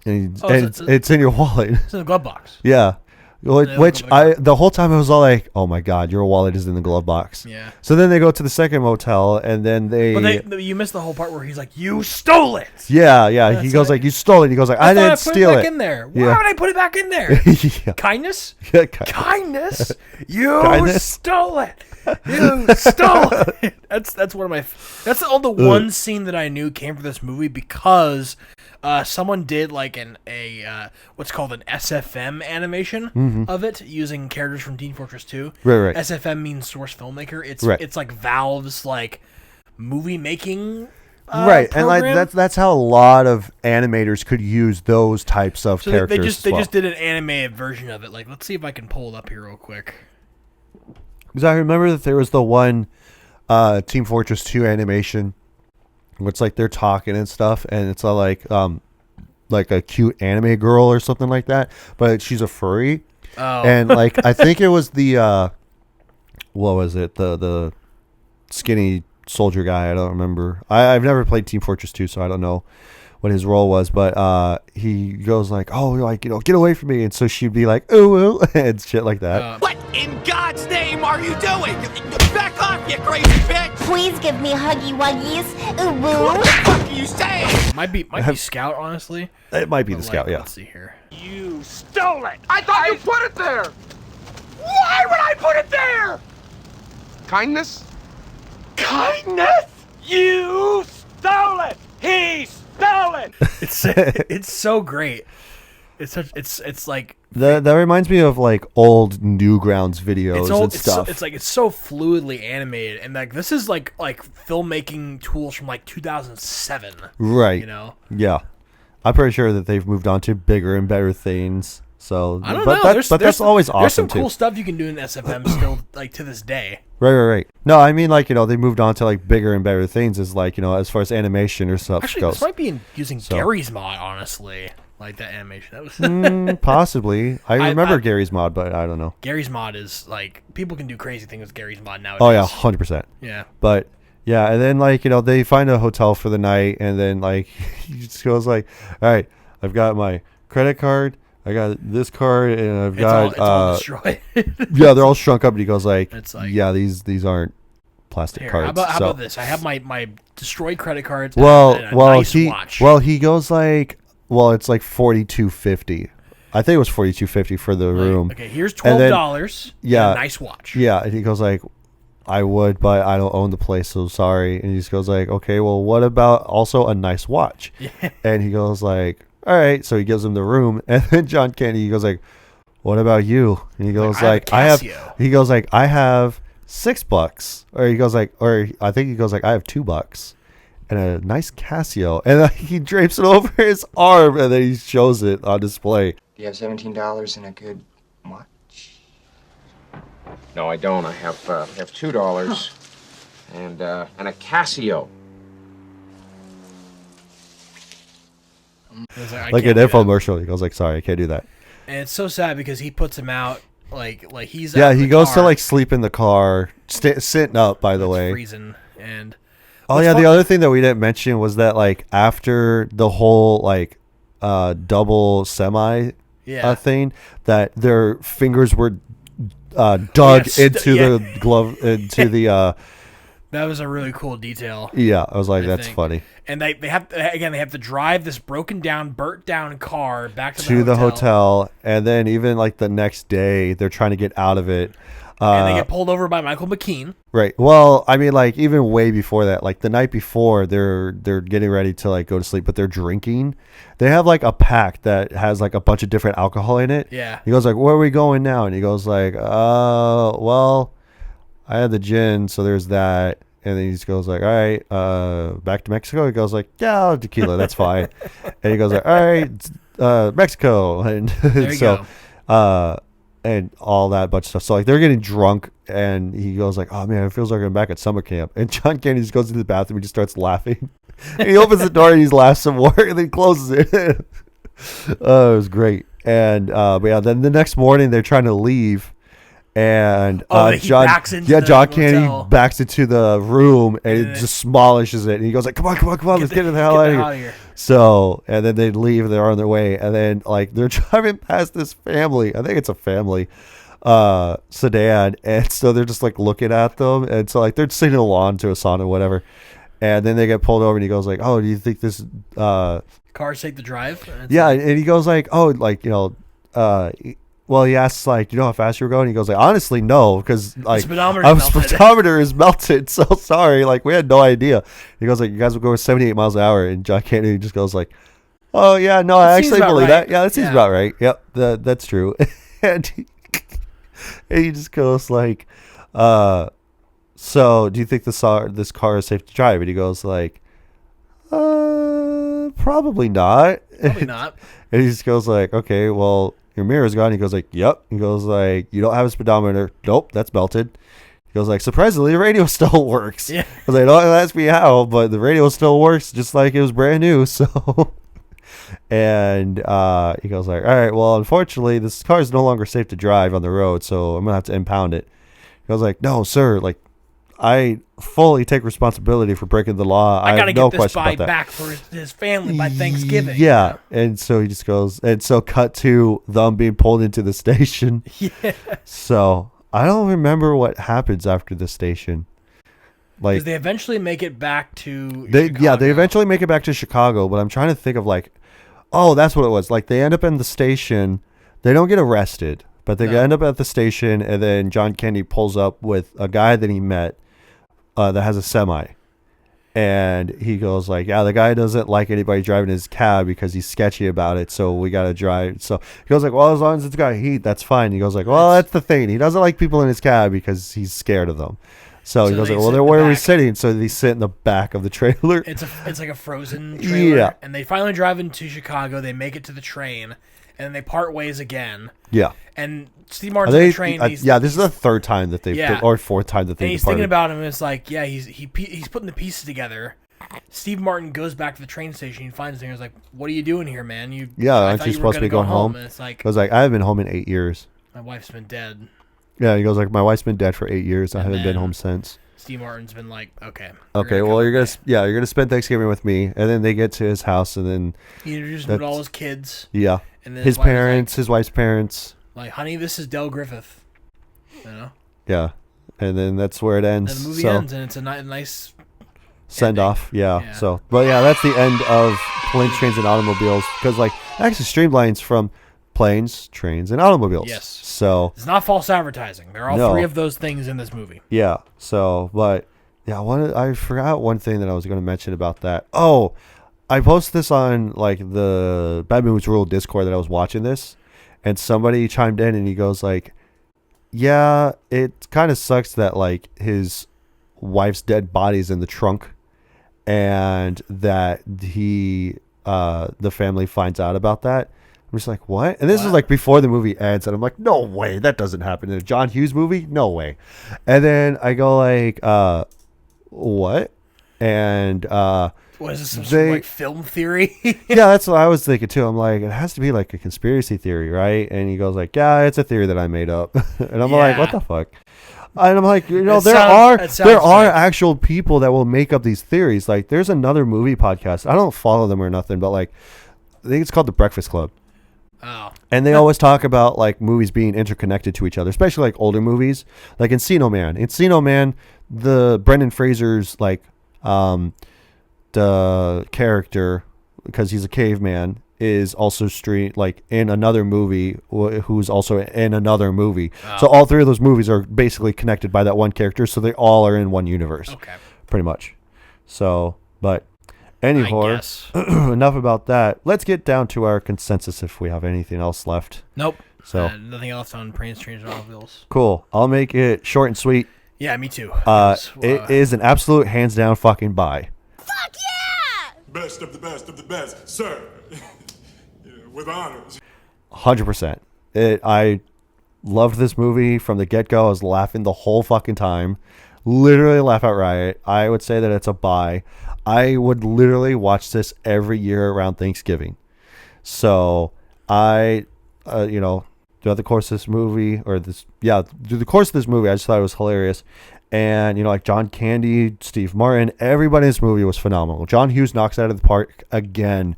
And it's in your wallet. It's in the glove box. Yeah. Which the whole time I was all like, "Oh my god, your wallet is in the glove box." Yeah. So then they go to the second motel, and then you missed the whole part where he's like, "You stole it." Yeah. He goes like, "You stole it." He goes like, "I didn't steal it." Back in there. Why would I put it back in there? Yeah. Kindness. Yeah, kindness. You stole it. You stole it. That's one of my. That's the one scene that I knew came from this movie because someone did like what's called an SFM animation of it using characters from Team Fortress 2. Right. SFM means source filmmaker. It's like Valve's like movie making. Right, program. And like that's how a lot of animators could use those types of characters. They just did an animated version of it. Like, let's see if I can pull it up here real quick. Because I remember that there was the one Team Fortress 2 animation where it's like they're talking and stuff, and it's like a cute anime girl or something like that, but she's a furry. Oh. And like I think it was the what was it? The skinny soldier guy. I don't remember. I've never played Team Fortress 2, so I don't know what his role was, but he goes like, oh, like, get away from me, and so she'd be like, ooh, and shit like that. What in God's name are you doing? Back off, you crazy bitch! Please give me huggy wuggies. Ooh, what the fuck are you saying? Might be Scout, honestly. It might be the Scout, yeah. Let's see here. You stole it! I thought you put it there! Why would I put it there? Kindness? Kindness? You stole it! He stole it! It's so great. It's like that reminds me of like old Newgrounds videos and stuff. It's so fluidly animated, and like this is like filmmaking tools from like 2007. Right. Yeah. I'm pretty sure that they've moved on to bigger and better things. So, I don't know. That's always awesome. There's some too. cool stuff you can do in SFM still, like to this day. Right. No, I mean, like, they moved on to like bigger and better things as like, as far as animation or stuff Actually, goes. this might be using Gary's mod, honestly. Like that animation. That was possibly. I remember Gary's mod, but I don't know. Gary's mod is like people can do crazy things with Gary's mod nowadays. Oh yeah, 100%. Yeah. But yeah, and then like they find a hotel for the night, and then like he just goes like, all right, I've got my credit card, I got this card, and I've got it's all destroyed. Yeah, they're all shrunk up, and he goes like, it's like, yeah, these aren't plastic here, cards. How about this? I have my destroyed credit cards. Well, and a nice watch. he goes like, well, it's like $42.50. I think it was $42.50 for the room. Okay, here's $12. Yeah, and a nice watch. Yeah, and he goes like, I would, but I don't own the place, so sorry. And he just goes like, okay, well, what about also a nice watch? Yeah. And he goes like, all right. So he gives him the room, and then John Candy, he goes like, what about you? And he goes like, I have $6, or he goes like, or I think he goes like, I have $2 and a nice Casio, and he drapes it over his arm, and then he shows it on display. Do you have $17 and a good watch? No, I don't. I have $2 and a Casio. Like an infomercial. He goes like, sorry, I can't do that. And it's so sad because he puts him out like he's he goes to like sleep in the car, sitting up, by the way. Freezing and. Oh yeah, the other thing that we didn't mention was that like after the whole like double semi thing, that their fingers were dug into the glove the. That was a really cool detail. Yeah, I was like, that's funny. And they have to drive this broken down, burnt down car back to the hotel, and then even like the next day, they're trying to get out of it. And they get pulled over by Michael McKean. Right. Well, I mean, like even way before that, like the night before, they're getting ready to like go to sleep, but they're drinking. They have like a pack that has like a bunch of different alcohol in it. Yeah. He goes like, "Where are we going now?" And he goes like, well, I had the gin, so there's that." And then he just goes like, "All right, back to Mexico." He goes like, "Yeah, I'll have tequila, that's fine." And he goes like, "All right, Mexico," and so. And all that bunch of stuff. So like they're getting drunk, and he goes like, "Oh man, it feels like I'm back at summer camp." And John Candy just goes into the bathroom and just starts laughing. And he opens the door and he laughs some more, and then closes it. It was great. And but yeah, then the next morning they're trying to leave, and John Candy backs into the room and it just demolishes it. And he goes like, "Come on, let's get the hell out of here." So, and then they leave, they're on their way, and then like they're driving past this family, I think it's a family sedan, and so they're just like looking at them, and so like they're singing along to a song or whatever, and then they get pulled over, and he goes like, "Oh, do you think this cars take the drive?" And he goes like, "Oh, like well, he asks like, "Do you know how fast you were going?" He goes like, "Honestly, no, because like our speedometer is melted. So sorry, like we had no idea." He goes like, "You guys will go 78 miles an hour," and John Candy just goes like, "Oh yeah, no, I actually believe that. Yeah, that seems about right. Yep, that's true." and he just goes like, "So do you think this car is safe to drive?" And he goes like, probably not." Probably not. And he just goes like, "Okay, well, your mirror's gone." He goes like, "Yep." He goes like, "You don't have a speedometer." "Nope, that's melted." He goes like, "Surprisingly, the radio still works." Yeah. I was like, "Don't ask me how, but the radio still works just like it was brand new." So, and he goes like, "All right, well, unfortunately, this car is no longer safe to drive on the road, so I'm gonna have to impound it." He goes like, "No, sir, like, I fully take responsibility for breaking the law. I gotta have no get this question guy about that." back for his family by Thanksgiving. Yeah, and so he just goes, and so cut to them being pulled into the station. Yeah. So I don't remember what happens after the station. Like, because they eventually make it back to Chicago. They eventually make it back to Chicago, but I'm trying to think of like, oh, that's what it was. Like they end up in the station. They don't get arrested, but they end up at the station, and then John Candy pulls up with a guy that he met that has a semi. And he goes like, "Yeah, the guy doesn't like anybody driving his cab because he's sketchy about it, so we got to drive." So he goes like, "Well, as long as it's got heat, that's fine." He goes like, "Well, that's the thing. He doesn't like people in his cab because he's scared of them." So he goes like, "Well, then where are we sitting?" So they sit in the back of the trailer. It's like a frozen trailer. Yeah. And they finally drive into Chicago. They make it to the train, and then they part ways again. Yeah. And Steve Martin's on the train. This is the third time that they've or fourth time that they've And he's departed. thinking about him, and it's like, yeah, he's putting the pieces together. Steve Martin goes back to the train station. He finds him. He's like, "What are you doing here, man? Aren't you supposed to be going home?" And it's like, I was like, "I haven't been home in 8 years. My wife's been dead." Yeah, he goes like, "My wife's been dead for 8 years. I haven't been home since." Steve Martin's been like, "Okay, well, you're gonna spend Thanksgiving with me," and then they get to his house, and then he introduced him to all his kids. Yeah, and then his parents, his wife's parents. Like, "Honey, this is Del Griffith." You know. Yeah, and then that's where it ends. And the movie ends, and it's a nice send off. Yeah. So, but yeah, that's the end of Planes, Trains, and Automobiles, because like actually streamlines from Planes, Trains, and Automobiles. Yes. So it's not false advertising. There are all three of those things in this movie. Yeah. So, but yeah, I forgot one thing that I was going to mention about that. Oh, I posted this on like the Bad Movies Rule Discord that I was watching this, and somebody chimed in and he goes like, "Yeah, it kind of sucks that like his wife's dead body's in the trunk, and that the family finds out about that." I'm just like, "What?" And this is like before the movie ends, and I'm like, "No way, that doesn't happen in a John Hughes movie, no way." And then I go like, "What?" And what is this, some sort of like film theory? Yeah, that's what I was thinking too. I'm like, it has to be like a conspiracy theory, right? And he goes like, "Yeah, it's a theory that I made up." And I'm like, "What the fuck?" And I'm like, there are actual people that will make up these theories. Like, there's another movie podcast. I don't follow them or nothing, but like, I think it's called The Breakfast Club. Oh. And they always talk about like movies being interconnected to each other, especially like older movies, like Encino Man. Encino Man, the Brendan Fraser's like the character, because he's a caveman, is also like in another movie who's also in another movie. Oh. So all three of those movies are basically connected by that one character, so they all are in one universe. Okay. Pretty much. So, but anyhow, enough about that. Let's get down to our consensus if we have anything else left. Nope. So nothing else on Planes, Trains, and Automobiles. Cool. I'll make it short and sweet. Yeah, me too. It is an absolute hands down fucking buy. Fuck yeah! Best of the best, sir. With honors. 100%. I loved this movie from the get-go. I was laughing the whole fucking time. Literally laugh outright. I would say that it's a buy. I would literally watch this every year around Thanksgiving. So throughout the course of this movie, through the course of this movie, I just thought it was hilarious. And, like John Candy, Steve Martin, everybody in this movie was phenomenal. John Hughes knocks it out of the park again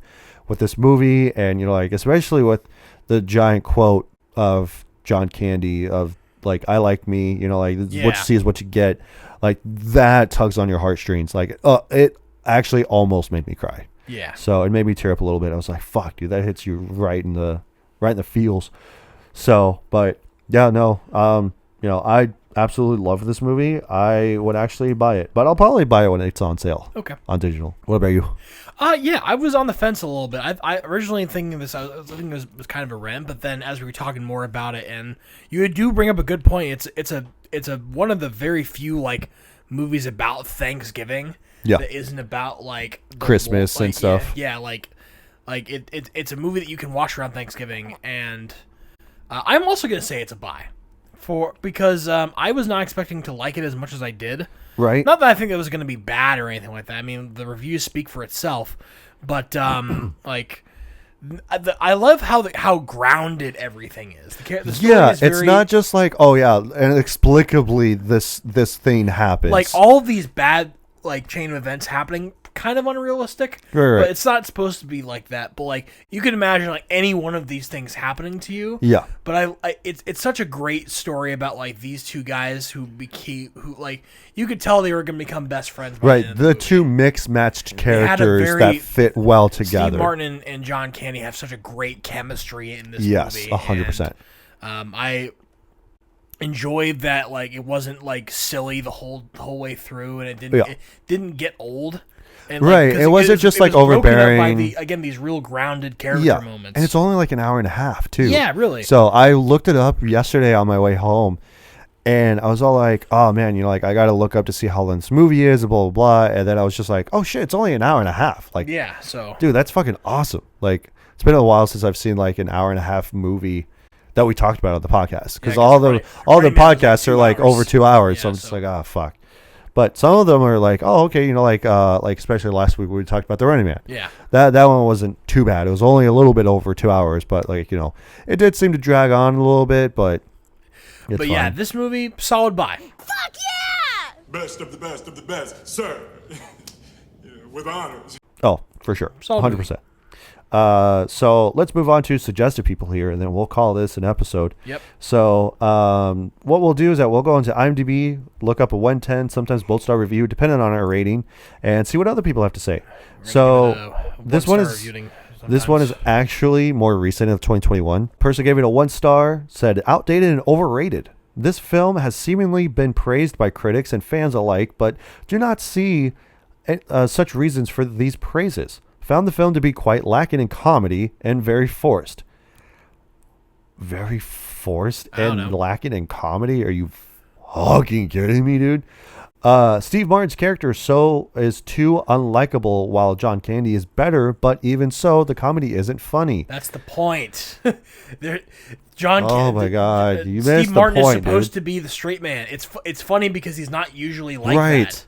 with this movie. And, especially with the giant quote of John Candy of, like, "I like me," what you see is what you get. Like, that tugs on your heartstrings. Like, it actually almost made me cry. Yeah. So it made me tear up a little bit. I was like, fuck, dude, that hits you right in the feels. So, but yeah, no, I absolutely love this movie. I would actually buy it, but I'll probably buy it when it's on sale. Okay. On digital. What about you? Yeah, I was on the fence a little bit. I originally thinking this, I was thinking it was kind of a rent, but then as we were talking more about it, and you do bring up a good point. It's a one of the very few like movies about Thanksgiving that isn't about like Christmas and stuff. Yeah, it's a movie that you can watch around Thanksgiving, and I'm also gonna say it's a buy because I was not expecting to like it as much as I did. Right. Not that I think it was going to be bad or anything like that. I mean, the reviews speak for itself, but like, I love how grounded everything is. The story is it's not just like, oh yeah, inexplicably this thing happens. Like all these bad like chain of events happening, kind of unrealistic. Right. But it's not supposed to be like that. But like you can imagine like any one of these things happening to you. Yeah. But it's such a great story about like these two guys who like you could tell they were going to become best friends. Right. The two matched characters that fit well together. Steve Martin and John Candy have such a great chemistry in this movie. Yes, 100%. I enjoyed that like it wasn't like silly the whole way through, and it didn't get old. And, right, it wasn't just like overbearing. By these real grounded character moments, and it's only like an hour and a half too. Yeah, really. So I looked it up yesterday on my way home, and I was all like, "Oh man, like I got to look up to see how long this movie is," and blah blah blah. And then I was just like, "Oh shit, it's only an hour and a half." Like, yeah, so dude, that's fucking awesome. Like, it's been a while since I've seen like an hour and a half movie that we talked about on the podcast, because all the podcasts are like over 2 hours. So I'm just like, oh fuck. But some of them are like, oh okay, like especially last week we talked about The Running Man. Yeah. That one wasn't too bad. It was only a little bit over 2 hours, but like it did seem to drag on a little bit, but. But yeah, this movie, solid buy. Fuck yeah! Best of the best, sir. With honors. Oh, for sure. Solid 100%. So let's move on to suggested people here, and then we'll call this an episode. Yep. So what we'll do is that we'll go into IMDb, look up a 110, sometimes both star review, depending on our rating, and see what other people have to say. So this one is actually more recent, of 2021. Person gave it a 1 star, said outdated and overrated. This film has seemingly been praised by critics and fans alike, but do not see such reasons for these praises. Found the film to be quite lacking in comedy and very forced. Very forced and lacking in comedy? Are you fucking kidding me, dude? Steve Martin's character is too unlikable, while John Candy is better, but even so, the comedy isn't funny. That's the point. Oh my god, you missed the point, Steve Martin is supposed dude. to be the straight man. It's funny because he's not usually like that.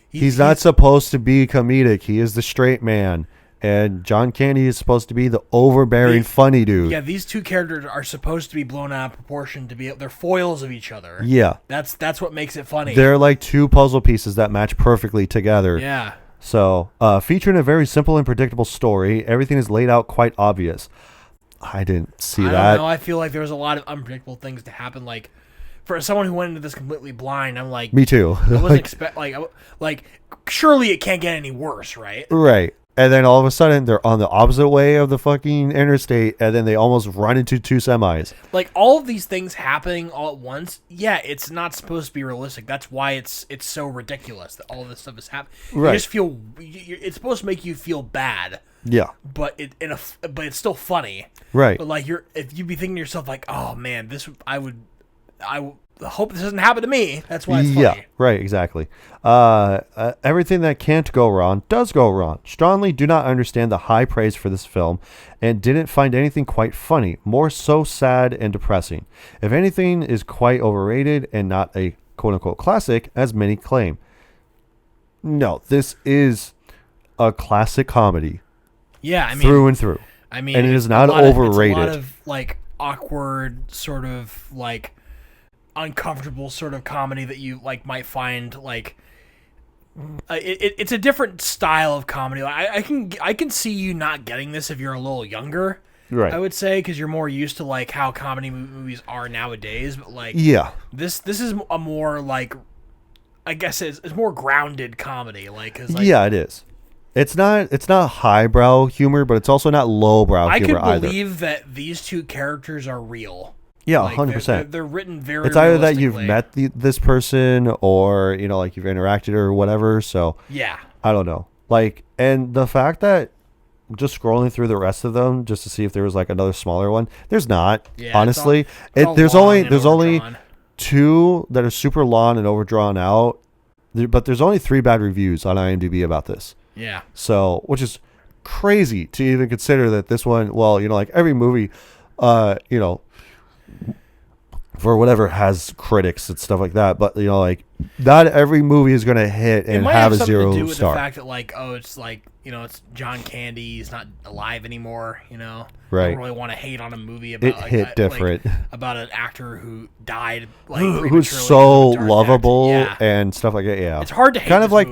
He's not supposed to be comedic. He is the straight man. And John Candy is supposed to be the overbearing, funny dude. Yeah, these two characters are supposed to be blown out of proportion they're foils of each other. Yeah. That's what makes it funny. They're like two puzzle pieces that match perfectly together. Yeah. So, featuring a very simple and predictable story, everything is laid out quite obvious. I didn't see that. I don't know. I feel like there was a lot of unpredictable things to happen. Like, for someone who went into this completely blind, I'm like... Me too. I wasn't like, surely it can't get any worse, right? Right. And then all of a sudden, they're on the opposite way of the fucking interstate, and then they almost run into 2 semis. Like, all of these things happening all at once, yeah, it's not supposed to be realistic. That's why it's so ridiculous that all this stuff is happening. Right. You just feel... It's supposed to make you feel bad. Yeah. But it's still funny. Right. But, like, if you'd be thinking to yourself, like, oh, man, I hope this doesn't happen to me. That's why it's funny. Yeah, right, exactly. Everything that can't go wrong does go wrong. Strongly do not understand the high praise for this film and didn't find anything quite funny, more so sad and depressing. If anything, is quite overrated and not a quote-unquote classic, as many claim. No, this is a classic comedy. Yeah, I mean... Through and through. I mean... And it is not overrated. It's a lot of, like, awkward sort of, like... uncomfortable sort of comedy that you like might find like it's a different style of comedy. I can see you not getting this if you're a little younger, right? I would say, because you're more used to like how comedy movies are nowadays. But like, yeah, this is a more like, I guess it's more grounded comedy. Like, yeah, it is. It's not highbrow humor, but it's also not lowbrow humor either. I can believe that these two characters are real. Yeah, Like, 100%. They're written very. It's either that you've realistically. met this person, or like you've interacted or whatever. So Yeah. I don't know. Like, and the fact that just scrolling through the rest of them just to see if there was like another smaller one, there's not. Yeah, honestly, it's all there's long and only overdrawn. 2 that are super long and overdrawn out. But there's only 3 bad reviews on IMDb about this. Yeah. So, which is crazy to even consider that this one, well, like every movie, for whatever has critics and stuff like that, but like not every movie is going to hit and have a 0 to do with star. The fact that it's like it's John Candy. He's not alive anymore. I Right. don't really want to hate on a movie about It hit different. about an actor who died who's so lovable and stuff like that. Yeah, it's hard to hate kind this of like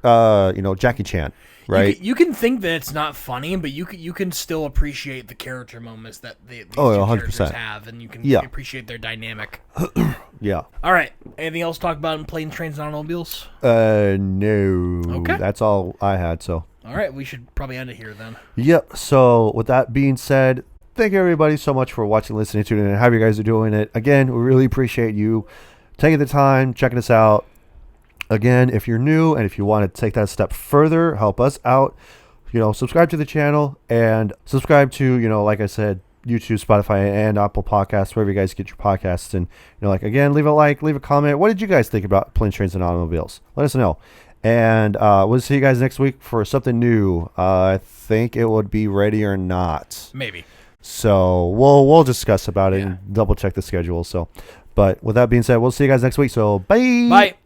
movie. Jackie Chan, right? You can think that it's not funny, but you can still appreciate the character moments that these two 100%. characters have, and you can appreciate their dynamic. Yeah. All right. Anything else to talk about in Planes, Trains, and Automobiles? No. Okay. That's all I had. So. All right. We should probably end it here then. Yep. So with that being said, thank you everybody so much for watching, listening, tuning in, and how you guys are doing it. Again, we really appreciate you taking the time, checking us out. Again, if you're new and if you want to take that step further, help us out, subscribe to the channel and subscribe to, like I said, YouTube, Spotify, and Apple Podcasts, wherever you guys get your podcasts. And, again, leave a like, leave a comment. What did you guys think about Planes, Trains, and Automobiles? Let us know. And we'll see you guys next week for something new. I think it would be Ready or Not. Maybe. So we'll discuss about it and double check the schedule. So, but with that being said, we'll see you guys next week. So bye. Bye.